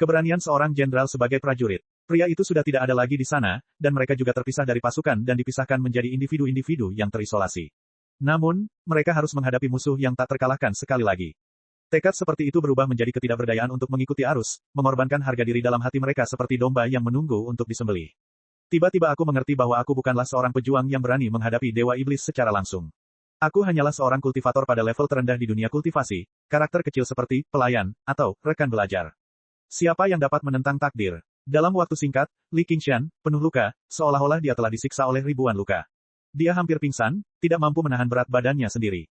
Keberanian seorang jenderal sebagai prajurit. Pria itu sudah tidak ada lagi di sana, dan mereka juga terpisah dari pasukan dan dipisahkan menjadi individu-individu yang terisolasi. Namun, mereka harus menghadapi musuh yang tak terkalahkan sekali lagi. Tekad seperti itu berubah menjadi ketidakberdayaan untuk mengikuti arus, mengorbankan harga diri dalam hati mereka seperti domba yang menunggu untuk disembelih. Tiba-tiba aku mengerti bahwa aku bukanlah seorang pejuang yang berani menghadapi Dewa Iblis secara langsung. Aku hanyalah seorang kultivator pada level terendah di dunia kultivasi, karakter kecil seperti pelayan atau rekan belajar. Siapa yang dapat menentang takdir? Dalam waktu singkat, Li Qingshan, penuh luka, seolah-olah dia telah disiksa oleh ribuan luka. Dia hampir pingsan, tidak mampu menahan berat badannya sendiri.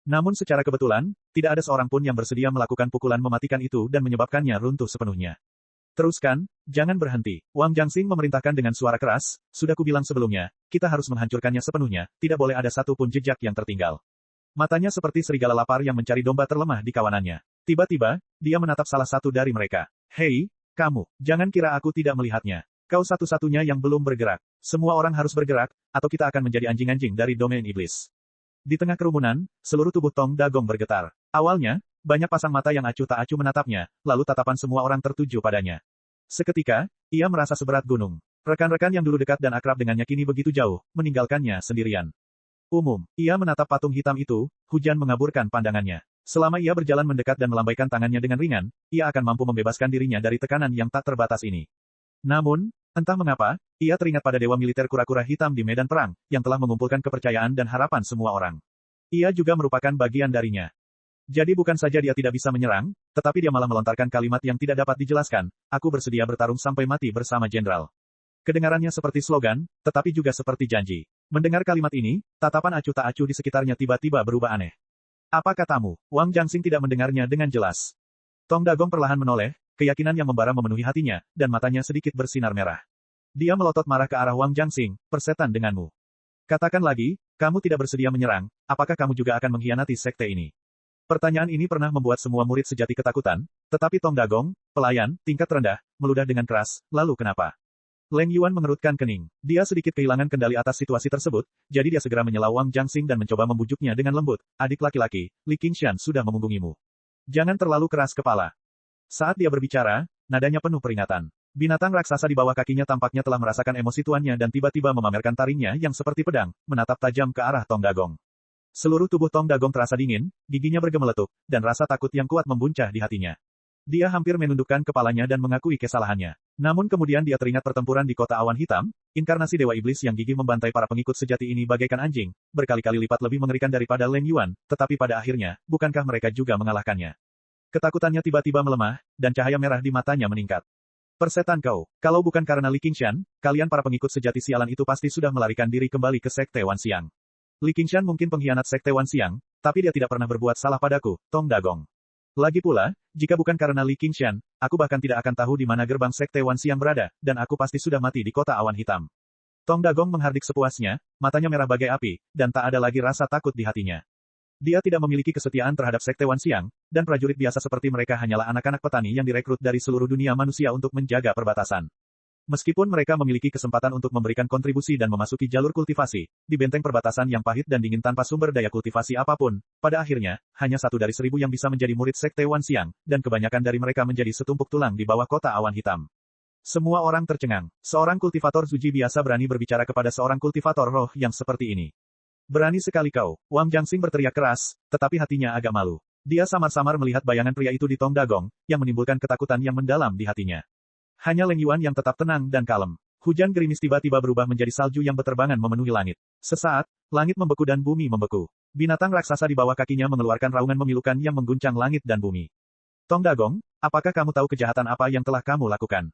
Namun secara kebetulan, tidak ada seorang pun yang bersedia melakukan pukulan mematikan itu dan menyebabkannya runtuh sepenuhnya. Teruskan, jangan berhenti. Wang Jiangxing memerintahkan dengan suara keras, sudah kubilang sebelumnya, kita harus menghancurkannya sepenuhnya, tidak boleh ada satu pun jejak yang tertinggal. Matanya seperti serigala lapar yang mencari domba terlemah di kawanannya. Tiba-tiba, dia menatap salah satu dari mereka. Hei, kamu, jangan kira aku tidak melihatnya. Kau satu-satunya yang belum bergerak. Semua orang harus bergerak, atau kita akan menjadi anjing-anjing dari domain iblis. Di tengah kerumunan, seluruh tubuh Tong Dagong bergetar. Awalnya, banyak pasang mata yang acuh tak acuh menatapnya, lalu tatapan semua orang tertuju padanya. Seketika, ia merasa seberat gunung. Rekan-rekan yang dulu dekat dan akrab dengannya kini begitu jauh, meninggalkannya sendirian. Ia menatap patung hitam itu, hujan mengaburkan pandangannya. Selama ia berjalan mendekat dan melambaikan tangannya dengan ringan, ia akan mampu membebaskan dirinya dari tekanan yang tak terbatas ini. Namun, entah mengapa, ia teringat pada dewa militer kura-kura hitam di medan perang, yang telah mengumpulkan kepercayaan dan harapan semua orang. Ia juga merupakan bagian darinya. Jadi bukan saja dia tidak bisa menyerang, tetapi dia malah melontarkan kalimat yang tidak dapat dijelaskan, aku bersedia bertarung sampai mati bersama jenderal. Kedengarannya seperti slogan, tetapi juga seperti janji. Mendengar kalimat ini, tatapan acuh tak acuh di sekitarnya tiba-tiba berubah aneh. Apa katamu? Wang Jiangxing tidak mendengarnya dengan jelas. Tong Dagong perlahan menoleh, keyakinan yang membara memenuhi hatinya, dan matanya sedikit bersinar merah. Dia melotot marah ke arah Wang Jiangxing, persetan denganmu. Katakan lagi, kamu tidak bersedia menyerang, apakah kamu juga akan mengkhianati sekte ini? Pertanyaan ini pernah membuat semua murid sejati ketakutan, tetapi Tong Dagong, pelayan, tingkat rendah, meludah dengan keras, lalu kenapa? Leng Yuan mengerutkan kening. Dia sedikit kehilangan kendali atas situasi tersebut, jadi dia segera menyela Wang Jiangxing dan mencoba membujuknya dengan lembut. Adik laki-laki, Li Qingshan sudah memunggungimu. Jangan terlalu keras kepala. Saat dia berbicara, nadanya penuh peringatan. Binatang raksasa di bawah kakinya tampaknya telah merasakan emosi tuannya dan tiba-tiba memamerkan taringnya yang seperti pedang, menatap tajam ke arah Tong Dagong. Seluruh tubuh Tong Dagong terasa dingin, giginya bergemeletup, dan rasa takut yang kuat membuncah di hatinya. Dia hampir menundukkan kepalanya dan mengakui kesalahannya. Namun kemudian dia teringat pertempuran di kota awan hitam, inkarnasi Dewa Iblis yang gigih membantai para pengikut sejati ini bagaikan anjing, berkali-kali lipat lebih mengerikan daripada Leng Yuan, tetapi pada akhirnya, bukankah mereka juga mengalahkannya? Ketakutannya tiba-tiba melemah, dan cahaya merah di matanya meningkat. Persetan kau, kalau bukan karena Li Qingshan, kalian para pengikut sejati sialan itu pasti sudah melarikan diri kembali ke Sekte Wan Xiang. Li Qingshan mungkin pengkhianat Sekte Wan Xiang, tapi dia tidak pernah berbuat salah padaku, Tong Dagong. Lagi pula, jika bukan karena Li Qingshan, aku bahkan tidak akan tahu di mana gerbang Sekte Wan Xiang berada, dan aku pasti sudah mati di kota awan hitam. Tong Dagong menghardik sepuasnya, matanya merah bagai api, dan tak ada lagi rasa takut di hatinya. Dia tidak memiliki kesetiaan terhadap Sekte Wan Xiang, dan prajurit biasa seperti mereka hanyalah anak-anak petani yang direkrut dari seluruh dunia manusia untuk menjaga perbatasan. Meskipun mereka memiliki kesempatan untuk memberikan kontribusi dan memasuki jalur kultivasi, di benteng perbatasan yang pahit dan dingin tanpa sumber daya kultivasi apapun, pada akhirnya, hanya 1 dari 1000 yang bisa menjadi murid Sekte Wan Xiang, dan kebanyakan dari mereka menjadi setumpuk tulang di bawah kota awan hitam. Semua orang tercengang. Seorang kultivator suci biasa berani berbicara kepada seorang kultivator roh yang seperti ini. Berani sekali kau, Wang Jiangxing berteriak keras, tetapi hatinya agak malu. Dia samar-samar melihat bayangan pria itu di Tong Dagong, yang menimbulkan ketakutan yang mendalam di hatinya. Hanya Leng Yuan yang tetap tenang dan kalem. Hujan gerimis tiba-tiba berubah menjadi salju yang beterbangan memenuhi langit. Sesaat, langit membeku dan bumi membeku. Binatang raksasa di bawah kakinya mengeluarkan raungan memilukan yang mengguncang langit dan bumi. Tong Dagong, apakah kamu tahu kejahatan apa yang telah kamu lakukan?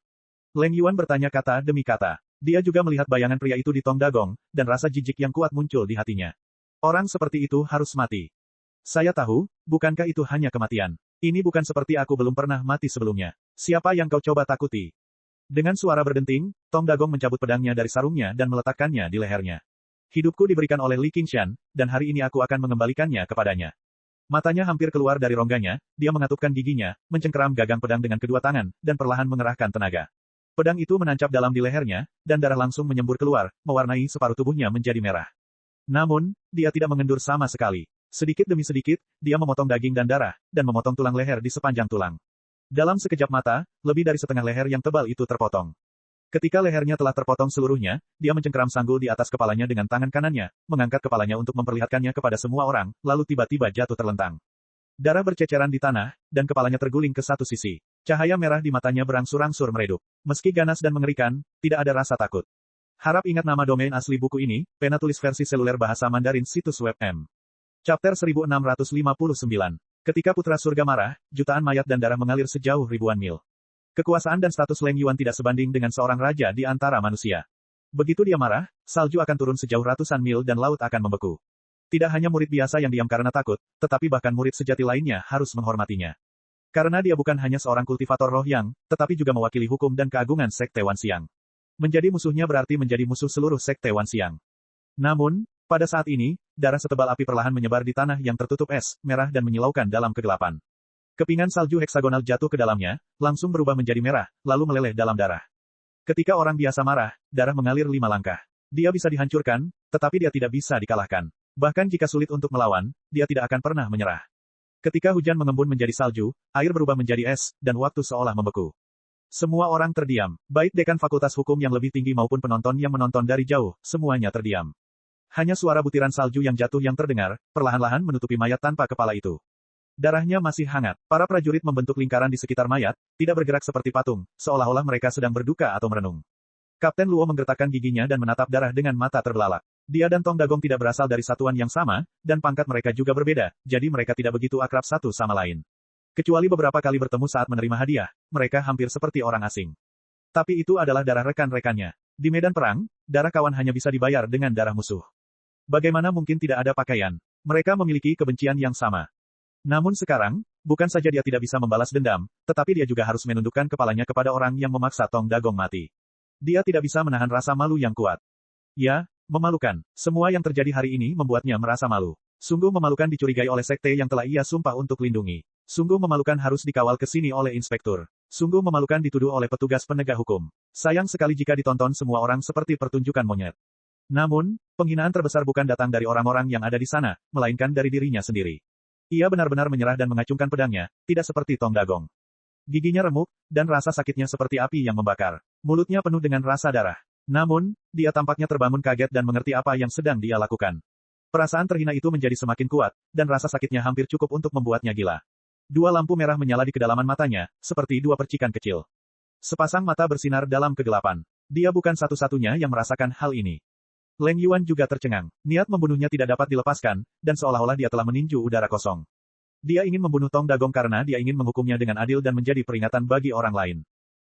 Leng Yuan bertanya kata demi kata. Dia juga melihat bayangan pria itu di Tong Dagong, dan rasa jijik yang kuat muncul di hatinya. Orang seperti itu harus mati. Saya tahu, bukankah itu hanya kematian? Ini bukan seperti aku belum pernah mati sebelumnya. Siapa yang kau coba takuti? Dengan suara berdenting, Tong Dagong mencabut pedangnya dari sarungnya dan meletakkannya di lehernya. Hidupku diberikan oleh Li Qingshan, dan hari ini aku akan mengembalikannya kepadanya. Matanya hampir keluar dari rongganya, dia mengatupkan giginya, mencengkeram gagang pedang dengan kedua tangan, dan perlahan mengerahkan tenaga. Pedang itu menancap dalam di lehernya, dan darah langsung menyembur keluar, mewarnai separuh tubuhnya menjadi merah. Namun, dia tidak mengendur sama sekali. Sedikit demi sedikit, dia memotong daging dan darah, dan memotong tulang leher di sepanjang tulang. Dalam sekejap mata, lebih dari setengah leher yang tebal itu terpotong. Ketika lehernya telah terpotong seluruhnya, dia mencengkeram sanggul di atas kepalanya dengan tangan kanannya, mengangkat kepalanya untuk memperlihatkannya kepada semua orang, lalu tiba-tiba jatuh terlentang. Darah berceceran di tanah, dan kepalanya terguling ke satu sisi. Cahaya merah di matanya berangsur-angsur meredup. Meski ganas dan mengerikan, tidak ada rasa takut. Harap ingat nama domain asli buku ini, pena tulis versi seluler bahasa Mandarin situs web M. Chapter 1659. Ketika putra surga marah, jutaan mayat dan darah mengalir sejauh ribuan mil. Kekuasaan dan status Leng Yuan tidak sebanding dengan seorang raja di antara manusia. Begitu dia marah, salju akan turun sejauh ratusan mil dan laut akan membeku. Tidak hanya murid biasa yang diam karena takut, tetapi bahkan murid sejati lainnya harus menghormatinya. Karena dia bukan hanya seorang kultivator roh yang, tetapi juga mewakili hukum dan keagungan Sekte Wan Xiang. Menjadi musuhnya berarti menjadi musuh seluruh Sekte Wan Xiang. Namun, pada saat ini, darah setebal api perlahan menyebar di tanah yang tertutup es, merah dan menyilaukan dalam kegelapan. Kepingan salju heksagonal jatuh ke dalamnya, langsung berubah menjadi merah, lalu meleleh dalam darah. Ketika orang biasa marah, darah mengalir 5 langkah. Dia bisa dihancurkan, tetapi dia tidak bisa dikalahkan. Bahkan jika sulit untuk melawan, dia tidak akan pernah menyerah. Ketika hujan mengembun menjadi salju, air berubah menjadi es, dan waktu seolah membeku. Semua orang terdiam, baik dekan fakultas hukum yang lebih tinggi maupun penonton yang menonton dari jauh, semuanya terdiam. Hanya suara butiran salju yang jatuh yang terdengar, perlahan-lahan menutupi mayat tanpa kepala itu. Darahnya masih hangat. Para prajurit membentuk lingkaran di sekitar mayat, tidak bergerak seperti patung, seolah-olah mereka sedang berduka atau merenung. Kapten Luo menggertakkan giginya dan menatap darah dengan mata terbelalak. Dia dan Tong Dagong tidak berasal dari satuan yang sama, dan pangkat mereka juga berbeda, jadi mereka tidak begitu akrab satu sama lain. Kecuali beberapa kali bertemu saat menerima hadiah, mereka hampir seperti orang asing. Tapi itu adalah darah rekan-rekannya. Di medan perang, darah kawan hanya bisa dibayar dengan darah musuh. Bagaimana mungkin tidak ada pakaian? Mereka memiliki kebencian yang sama. Namun sekarang, bukan saja dia tidak bisa membalas dendam, tetapi dia juga harus menundukkan kepalanya kepada orang yang memaksa Tong Dagong mati. Dia tidak bisa menahan rasa malu yang kuat. Ya, memalukan. Semua yang terjadi hari ini membuatnya merasa malu. Sungguh memalukan dicurigai oleh sekte yang telah ia sumpah untuk lindungi. Sungguh memalukan harus dikawal ke sini oleh inspektur. Sungguh memalukan dituduh oleh petugas penegak hukum. Sayang sekali jika ditonton semua orang seperti pertunjukan monyet. Namun, penghinaan terbesar bukan datang dari orang-orang yang ada di sana, melainkan dari dirinya sendiri. Ia benar-benar menyerah dan mengacungkan pedangnya, tidak seperti Tong Dagong. Giginya remuk, dan rasa sakitnya seperti api yang membakar. Mulutnya penuh dengan rasa darah. Namun, dia tampaknya terbangun kaget dan mengerti apa yang sedang dia lakukan. Perasaan terhina itu menjadi semakin kuat, dan rasa sakitnya hampir cukup untuk membuatnya gila. 2 lampu merah menyala di kedalaman matanya, seperti 2 percikan kecil. Sepasang mata bersinar dalam kegelapan. Dia bukan satu-satunya yang merasakan hal ini. Leng Yuan juga tercengang. Niat membunuhnya tidak dapat dilepaskan, dan seolah-olah dia telah meninju udara kosong. Dia ingin membunuh Tong Dagong karena dia ingin menghukumnya dengan adil dan menjadi peringatan bagi orang lain.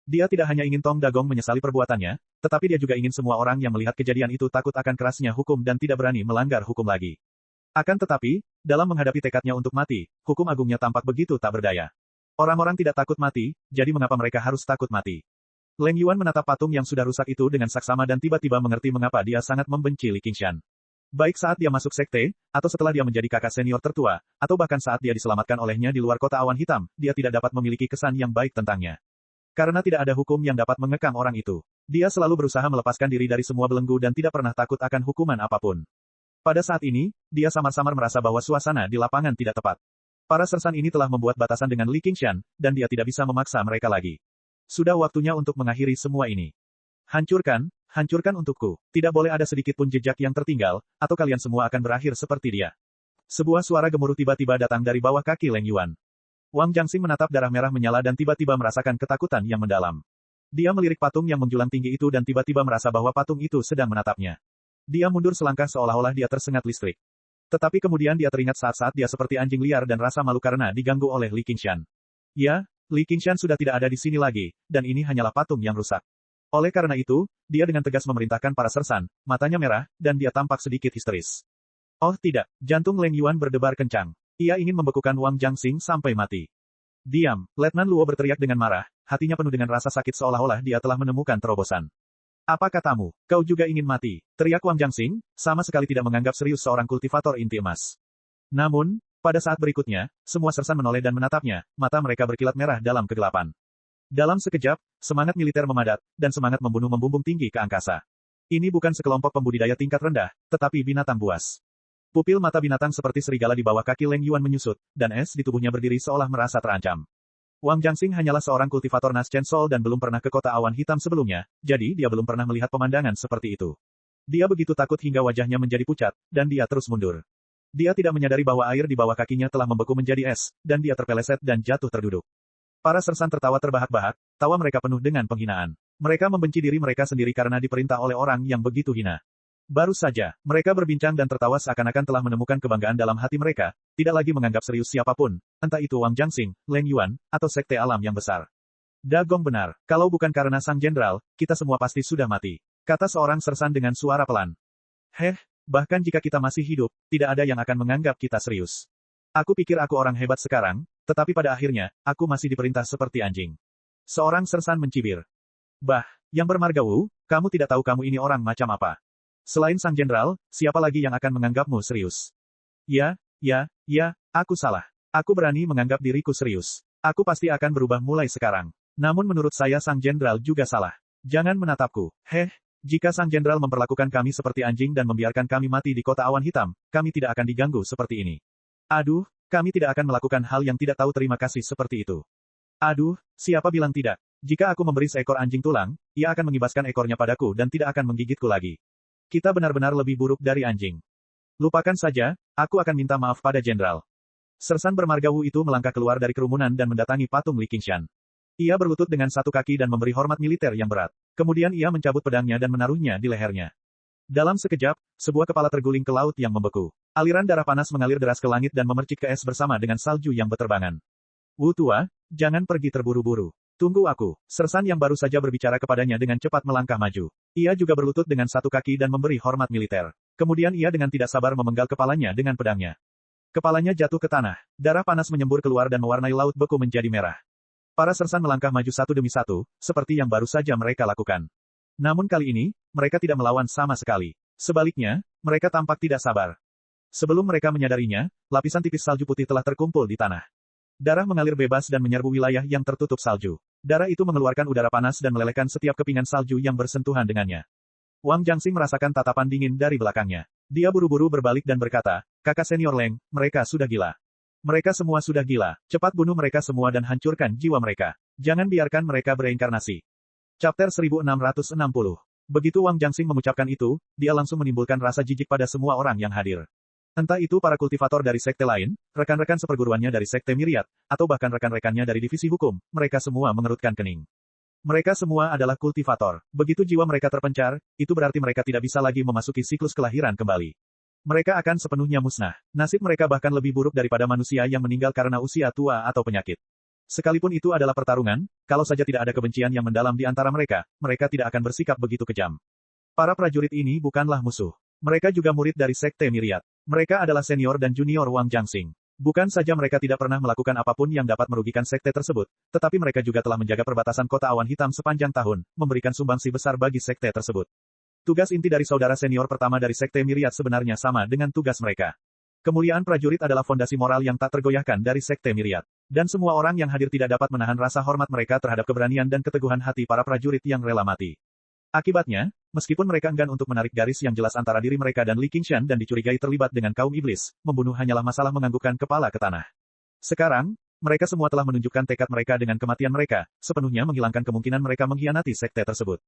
Dia tidak hanya ingin Tong Dagong menyesali perbuatannya, tetapi dia juga ingin semua orang yang melihat kejadian itu takut akan kerasnya hukum dan tidak berani melanggar hukum lagi. Akan tetapi, dalam menghadapi tekadnya untuk mati, hukum agungnya tampak begitu tak berdaya. Orang-orang tidak takut mati, jadi mengapa mereka harus takut mati? Leng Yuan menatap patung yang sudah rusak itu dengan saksama dan tiba-tiba mengerti mengapa dia sangat membenci Li Qingshan. Baik saat dia masuk sekte, atau setelah dia menjadi kakak senior tertua, atau bahkan saat dia diselamatkan olehnya di luar kota awan hitam, dia tidak dapat memiliki kesan yang baik tentangnya. Karena tidak ada hukum yang dapat mengekang orang itu. Dia selalu berusaha melepaskan diri dari semua belenggu dan tidak pernah takut akan hukuman apapun. Pada saat ini, dia samar-samar merasa bahwa suasana di lapangan tidak tepat. Para sersan ini telah membuat batasan dengan Li Qingshan, dan dia tidak bisa memaksa mereka lagi. Sudah waktunya untuk mengakhiri semua ini. Hancurkan, hancurkan untukku. Tidak boleh ada sedikit pun jejak yang tertinggal, atau kalian semua akan berakhir seperti dia. Sebuah suara gemuruh tiba-tiba datang dari bawah kaki Leng Yuan. Wang Jiangxing menatap darah merah menyala dan tiba-tiba merasakan ketakutan yang mendalam. Dia melirik patung yang menjulang tinggi itu dan tiba-tiba merasa bahwa patung itu sedang menatapnya. Dia mundur selangkah seolah-olah dia tersengat listrik. Tetapi kemudian dia teringat saat-saat dia seperti anjing liar dan rasa malu karena diganggu oleh Li Qingshan. Ya, Li Qingshan sudah tidak ada di sini lagi, dan ini hanyalah patung yang rusak. Oleh karena itu, dia dengan tegas memerintahkan para sersan, matanya merah, dan dia tampak sedikit histeris. Oh tidak, jantung Leng Yuan berdebar kencang. Ia ingin membekukan Wang Jiangxing sampai mati. Diam, Letnan Luo berteriak dengan marah, hatinya penuh dengan rasa sakit seolah-olah dia telah menemukan terobosan. Apa katamu, kau juga ingin mati? Teriak Wang Jiangxing, sama sekali tidak menganggap serius seorang kultivator inti emas. Namun, Pada saat berikutnya, semua sersan menoleh dan menatapnya, mata mereka berkilat merah dalam kegelapan. Dalam sekejap, semangat militer memadat, dan semangat membunuh membumbung tinggi ke angkasa. Ini bukan sekelompok pembudidaya tingkat rendah, tetapi binatang buas. Pupil mata binatang seperti serigala di bawah kaki Leng Yuan menyusut, dan es di tubuhnya berdiri seolah merasa terancam. Wang Jiangxing hanyalah seorang kultivator Naschen Sol dan belum pernah ke kota awan hitam sebelumnya, jadi dia belum pernah melihat pemandangan seperti itu. Dia begitu takut hingga wajahnya menjadi pucat, dan dia terus mundur. Dia tidak menyadari bahwa air di bawah kakinya telah membeku menjadi es, dan dia terpeleset dan jatuh terduduk. Para sersan tertawa terbahak-bahak, tawa mereka penuh dengan penghinaan. Mereka membenci diri mereka sendiri karena diperintah oleh orang yang begitu hina. Baru saja, mereka berbincang dan tertawa seakan-akan telah menemukan kebanggaan dalam hati mereka, tidak lagi menganggap serius siapapun, entah itu Wang Jiangxing, Leng Yuan, atau sekte alam yang besar. Dagong benar, kalau bukan karena sang jenderal, kita semua pasti sudah mati, kata seorang sersan dengan suara pelan. Bahkan jika kita masih hidup, tidak ada yang akan menganggap kita serius. Aku pikir aku orang hebat sekarang, tetapi pada akhirnya, aku masih diperintah seperti anjing. Seorang sersan mencibir. Bah, yang bermarga Wu, kamu tidak tahu kamu ini orang macam apa. Selain sang jenderal, siapa lagi yang akan menganggapmu serius? Ya, aku salah. Aku berani menganggap diriku serius. Aku pasti akan berubah mulai sekarang. Namun menurut saya sang jenderal juga salah. Jangan menatapku. Jika sang jenderal memperlakukan kami seperti anjing dan membiarkan kami mati di kota awan hitam, kami tidak akan diganggu seperti ini. Aduh, kami tidak akan melakukan hal yang tidak tahu terima kasih seperti itu. Aduh, siapa bilang tidak? Jika aku memberi seekor anjing tulang, ia akan mengibaskan ekornya padaku dan tidak akan menggigitku lagi. Kita benar-benar lebih buruk dari anjing. Lupakan saja, aku akan minta maaf pada jenderal. Sersan bermarga Wu itu melangkah keluar dari kerumunan dan mendatangi patung Li Qingshan. Ia berlutut dengan satu kaki dan memberi hormat militer yang berat. Kemudian ia mencabut pedangnya dan menaruhnya di lehernya. Dalam sekejap, sebuah kepala terguling ke laut yang membeku. Aliran darah panas mengalir deras ke langit dan memercik ke es bersama dengan salju yang beterbangan. Wu tua, jangan pergi terburu-buru. Tunggu aku. Sersan yang baru saja berbicara kepadanya dengan cepat melangkah maju. Ia juga berlutut dengan satu kaki dan memberi hormat militer. Kemudian ia dengan tidak sabar memenggal kepalanya dengan pedangnya. Kepalanya jatuh ke tanah. Darah panas menyembur keluar dan mewarnai laut beku menjadi merah. Para sersan melangkah maju satu demi satu, seperti yang baru saja mereka lakukan. Namun kali ini, mereka tidak melawan sama sekali. Sebaliknya, mereka tampak tidak sabar. Sebelum mereka menyadarinya, lapisan tipis salju putih telah terkumpul di tanah. Darah mengalir bebas dan menyerbu wilayah yang tertutup salju. Darah itu mengeluarkan udara panas dan melelehkan setiap kepingan salju yang bersentuhan dengannya. Wang Jiangxing merasakan tatapan dingin dari belakangnya. Dia buru-buru berbalik dan berkata, kakak senior Leng, mereka sudah gila. Mereka semua sudah gila. Cepat bunuh mereka semua dan hancurkan jiwa mereka. Jangan biarkan mereka bereinkarnasi. Chapter 1660. Begitu Wang Jiangxing mengucapkan itu, dia langsung menimbulkan rasa jijik pada semua orang yang hadir. Entah itu para kultivator dari sekte lain, rekan-rekan seperguruannya dari sekte Myriad, atau bahkan rekan-rekannya dari divisi hukum, mereka semua mengerutkan kening. Mereka semua adalah kultivator. Begitu jiwa mereka terpencar, itu berarti mereka tidak bisa lagi memasuki siklus kelahiran kembali. Mereka akan sepenuhnya musnah. Nasib mereka bahkan lebih buruk daripada manusia yang meninggal karena usia tua atau penyakit. Sekalipun itu adalah pertarungan, kalau saja tidak ada kebencian yang mendalam di antara mereka, mereka tidak akan bersikap begitu kejam. Para prajurit ini bukanlah musuh. Mereka juga murid dari sekte Myriad. Mereka adalah senior dan junior Wang Jiangxing. Bukan saja mereka tidak pernah melakukan apapun yang dapat merugikan sekte tersebut, tetapi mereka juga telah menjaga perbatasan kota awan hitam sepanjang tahun, memberikan sumbangsi besar bagi sekte tersebut. Tugas inti dari saudara senior pertama dari sekte Myriad sebenarnya sama dengan tugas mereka. Kemuliaan prajurit adalah fondasi moral yang tak tergoyahkan dari sekte Myriad. Dan semua orang yang hadir tidak dapat menahan rasa hormat mereka terhadap keberanian dan keteguhan hati para prajurit yang rela mati. Akibatnya, meskipun mereka enggan untuk menarik garis yang jelas antara diri mereka dan Li Qingshan dan dicurigai terlibat dengan kaum iblis, membunuh hanyalah masalah menganggukkan kepala ke tanah. Sekarang, mereka semua telah menunjukkan tekad mereka dengan kematian mereka, sepenuhnya menghilangkan kemungkinan mereka mengkhianati sekte tersebut.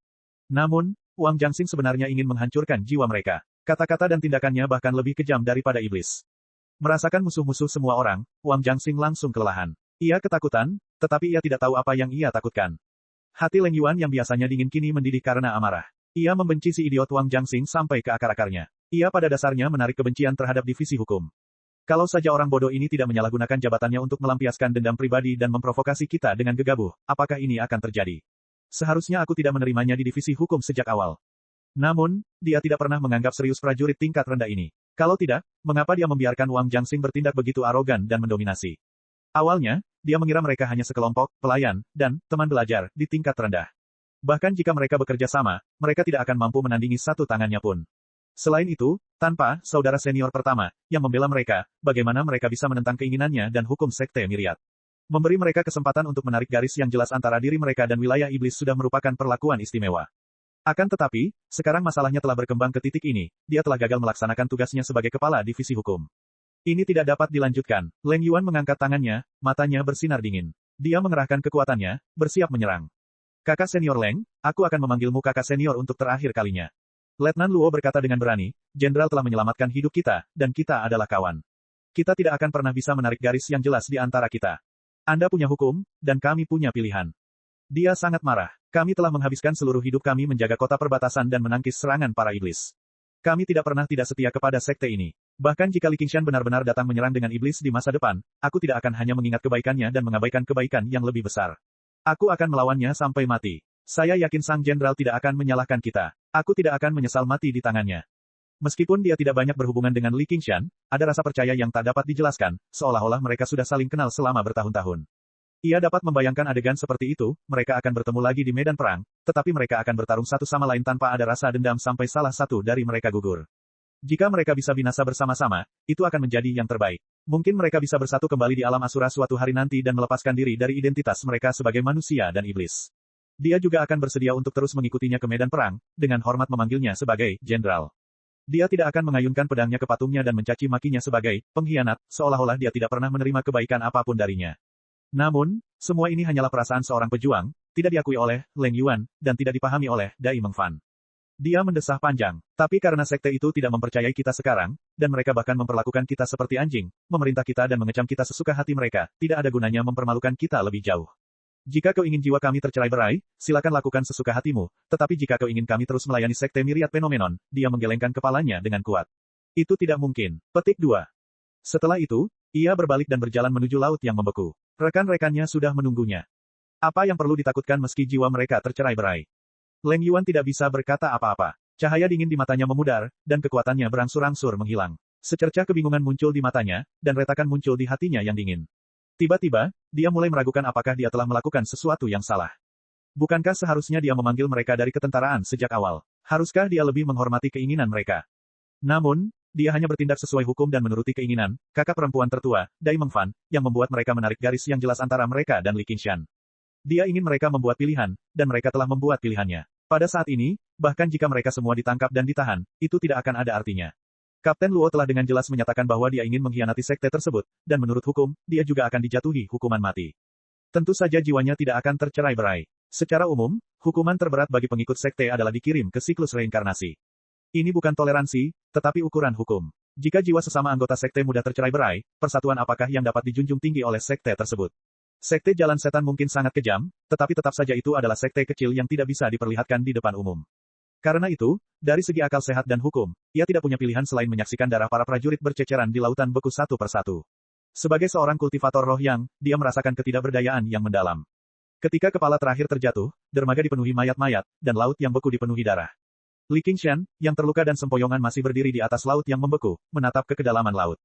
Namun, Wang Jiangxing sebenarnya ingin menghancurkan jiwa mereka. Kata-kata dan tindakannya bahkan lebih kejam daripada iblis. Merasakan musuh-musuh semua orang, Wang Jiangxing langsung kelelahan. Ia ketakutan, tetapi ia tidak tahu apa yang ia takutkan. Hati Leng Yuan yang biasanya dingin kini mendidih karena amarah. Ia membenci si idiot Wang Jiangxing sampai ke akar-akarnya. Ia pada dasarnya menarik kebencian terhadap divisi hukum. Kalau saja orang bodoh ini tidak menyalahgunakan jabatannya untuk melampiaskan dendam pribadi dan memprovokasi kita dengan gegabah, apakah ini akan terjadi? Seharusnya aku tidak menerimanya di divisi hukum sejak awal. Namun, dia tidak pernah menganggap serius prajurit tingkat rendah ini. Kalau tidak, mengapa dia membiarkan Wang Jiangxing bertindak begitu arogan dan mendominasi? Awalnya, dia mengira mereka hanya sekelompok pelayan dan teman belajar di tingkat rendah. Bahkan jika mereka bekerja sama, mereka tidak akan mampu menandingi satu tangannya pun. Selain itu, tanpa saudara senior pertama yang membela mereka, bagaimana mereka bisa menentang keinginannya dan hukum sekte Myriad? Memberi mereka kesempatan untuk menarik garis yang jelas antara diri mereka dan wilayah iblis sudah merupakan perlakuan istimewa. Akan tetapi, sekarang masalahnya telah berkembang ke titik ini, dia telah gagal melaksanakan tugasnya sebagai kepala divisi hukum. Ini tidak dapat dilanjutkan. Leng Yuan mengangkat tangannya, matanya bersinar dingin. Dia mengerahkan kekuatannya, bersiap menyerang. Kakak senior Leng, aku akan memanggilmu kakak senior untuk terakhir kalinya. Letnan Luo berkata dengan berani, Jenderal telah menyelamatkan hidup kita, dan kita adalah kawan. Kita tidak akan pernah bisa menarik garis yang jelas di antara kita. Anda punya hukum, dan kami punya pilihan. Dia sangat marah. Kami telah menghabiskan seluruh hidup kami menjaga kota perbatasan dan menangkis serangan para iblis. Kami tidak pernah tidak setia kepada sekte ini. Bahkan jika Li Qingshan benar-benar datang menyerang dengan iblis di masa depan, aku tidak akan hanya mengingat kebaikannya dan mengabaikan kebaikan yang lebih besar. Aku akan melawannya sampai mati. Saya yakin Sang Jenderal tidak akan menyalahkan kita. Aku tidak akan menyesal mati di tangannya. Meskipun dia tidak banyak berhubungan dengan Li Qingshan, ada rasa percaya yang tak dapat dijelaskan, seolah-olah mereka sudah saling kenal selama bertahun-tahun. Ia dapat membayangkan adegan seperti itu, mereka akan bertemu lagi di medan perang, tetapi mereka akan bertarung satu sama lain tanpa ada rasa dendam sampai salah satu dari mereka gugur. Jika mereka bisa binasa bersama-sama, itu akan menjadi yang terbaik. Mungkin mereka bisa bersatu kembali di alam Asura suatu hari nanti dan melepaskan diri dari identitas mereka sebagai manusia dan iblis. Dia juga akan bersedia untuk terus mengikutinya ke medan perang, dengan hormat memanggilnya sebagai Jenderal. Dia tidak akan mengayunkan pedangnya ke patungnya dan mencaci makinya sebagai pengkhianat, seolah-olah dia tidak pernah menerima kebaikan apapun darinya. Namun, semua ini hanyalah perasaan seorang pejuang, tidak diakui oleh Leng Yuan, dan tidak dipahami oleh Dai Mengfan. Dia mendesah panjang. Tapi karena sekte itu tidak mempercayai kita sekarang, dan mereka bahkan memperlakukan kita seperti anjing, memerintah kita dan mengecam kita sesuka hati mereka, tidak ada gunanya mempermalukan kita lebih jauh. Jika kau ingin jiwa kami tercerai-berai, silakan lakukan sesuka hatimu, tetapi jika kau ingin kami terus melayani sekte Myriad Phenomenon, dia menggelengkan kepalanya dengan kuat. Itu tidak mungkin. Petik 2. Setelah itu, ia berbalik dan berjalan menuju laut yang membeku. Rekan-rekannya sudah menunggunya. Apa yang perlu ditakutkan meski jiwa mereka tercerai-berai? Leng Yuan tidak bisa berkata apa-apa. Cahaya dingin di matanya memudar, dan kekuatannya berangsur-angsur menghilang. Secercah kebingungan muncul di matanya, dan retakan muncul di hatinya yang dingin. Tiba-tiba, dia mulai meragukan apakah dia telah melakukan sesuatu yang salah. Bukankah seharusnya dia memanggil mereka dari ketentaraan sejak awal? Haruskah dia lebih menghormati keinginan mereka? Namun, dia hanya bertindak sesuai hukum dan menuruti keinginan, kakak perempuan tertua, Dai Mengfan, yang membuat mereka menarik garis yang jelas antara mereka dan Li Qingshan. Dia ingin mereka membuat pilihan, dan mereka telah membuat pilihannya. Pada saat ini, bahkan jika mereka semua ditangkap dan ditahan, itu tidak akan ada artinya. Kapten Luo telah dengan jelas menyatakan bahwa dia ingin mengkhianati sekte tersebut, dan menurut hukum, dia juga akan dijatuhi hukuman mati. Tentu saja jiwanya tidak akan tercerai-berai. Secara umum, hukuman terberat bagi pengikut sekte adalah dikirim ke siklus reinkarnasi. Ini bukan toleransi, tetapi ukuran hukum. Jika jiwa sesama anggota sekte mudah tercerai-berai, persatuan apakah yang dapat dijunjung tinggi oleh sekte tersebut? Sekte Jalan Setan mungkin sangat kejam, tetapi tetap saja itu adalah sekte kecil yang tidak bisa diperlihatkan di depan umum. Karena itu, dari segi akal sehat dan hukum, ia tidak punya pilihan selain menyaksikan darah para prajurit berceceran di lautan beku satu persatu. Sebagai seorang kultivator roh yang, dia merasakan ketidakberdayaan yang mendalam. Ketika kepala terakhir terjatuh, dermaga dipenuhi mayat-mayat, dan laut yang beku dipenuhi darah. Li Qingshan, yang terluka dan sempoyongan masih berdiri di atas laut yang membeku, menatap ke kedalaman laut.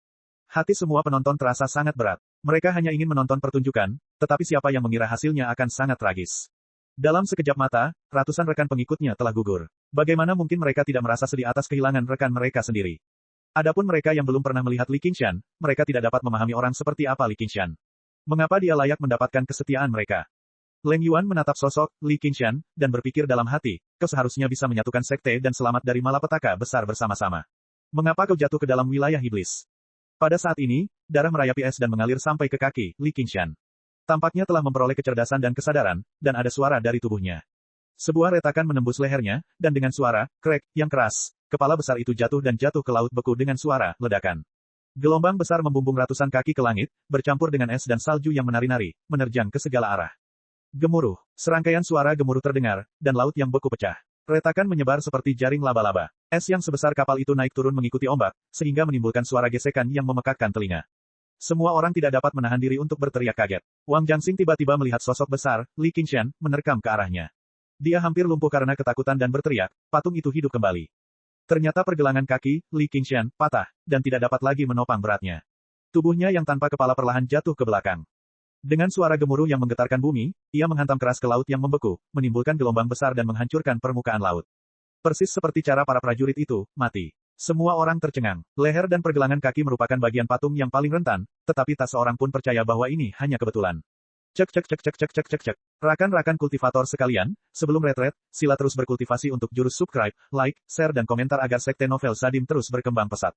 Hati semua penonton terasa sangat berat. Mereka hanya ingin menonton pertunjukan, tetapi siapa yang mengira hasilnya akan sangat tragis. Dalam sekejap mata, ratusan rekan pengikutnya telah gugur. Bagaimana mungkin mereka tidak merasa sedih atas kehilangan rekan mereka sendiri? Adapun mereka yang belum pernah melihat Li Qingshan, mereka tidak dapat memahami orang seperti apa Li Qingshan. Mengapa dia layak mendapatkan kesetiaan mereka? Leng Yuan menatap sosok Li Qingshan, dan berpikir dalam hati, kau seharusnya bisa menyatukan sekte dan selamat dari malapetaka besar bersama-sama. Mengapa kau jatuh ke dalam wilayah iblis? Pada saat ini, darah merayapi es dan mengalir sampai ke kaki Li Qingshan. Tampaknya telah memperoleh kecerdasan dan kesadaran, dan ada suara dari tubuhnya. Sebuah retakan menembus lehernya, dan dengan suara krek yang keras, kepala besar itu jatuh dan jatuh ke laut beku dengan suara ledakan. Gelombang besar membumbung ratusan kaki ke langit, bercampur dengan es dan salju yang menari-nari, menerjang ke segala arah. Gemuruh. Serangkaian suara gemuruh terdengar, dan laut yang beku pecah. Retakan menyebar seperti jaring laba-laba. Es yang sebesar kapal itu naik turun mengikuti ombak, sehingga menimbulkan suara gesekan yang memekakkan telinga. Semua orang tidak dapat menahan diri untuk berteriak kaget. Wang Jiangxing tiba-tiba melihat sosok besar, Li Qingshan, menerkam ke arahnya. Dia hampir lumpuh karena ketakutan dan berteriak, patung itu hidup kembali. Ternyata pergelangan kaki, Li Qingshan, patah, dan tidak dapat lagi menopang beratnya. Tubuhnya yang tanpa kepala perlahan jatuh ke belakang. Dengan suara gemuruh yang menggetarkan bumi, ia menghantam keras ke laut yang membeku, menimbulkan gelombang besar dan menghancurkan permukaan laut. Persis seperti cara para prajurit itu, mati. Semua orang tercengang. Leher dan pergelangan kaki merupakan bagian patung yang paling rentan, tetapi tak seorang pun percaya bahwa ini hanya kebetulan. Cek cek cek cek cek cek cek cek. Rakan-rakan kultivator sekalian, sebelum retret, sila terus berkultivasi untuk jurus subscribe, like, share dan komentar agar sekte novel Sadim terus berkembang pesat.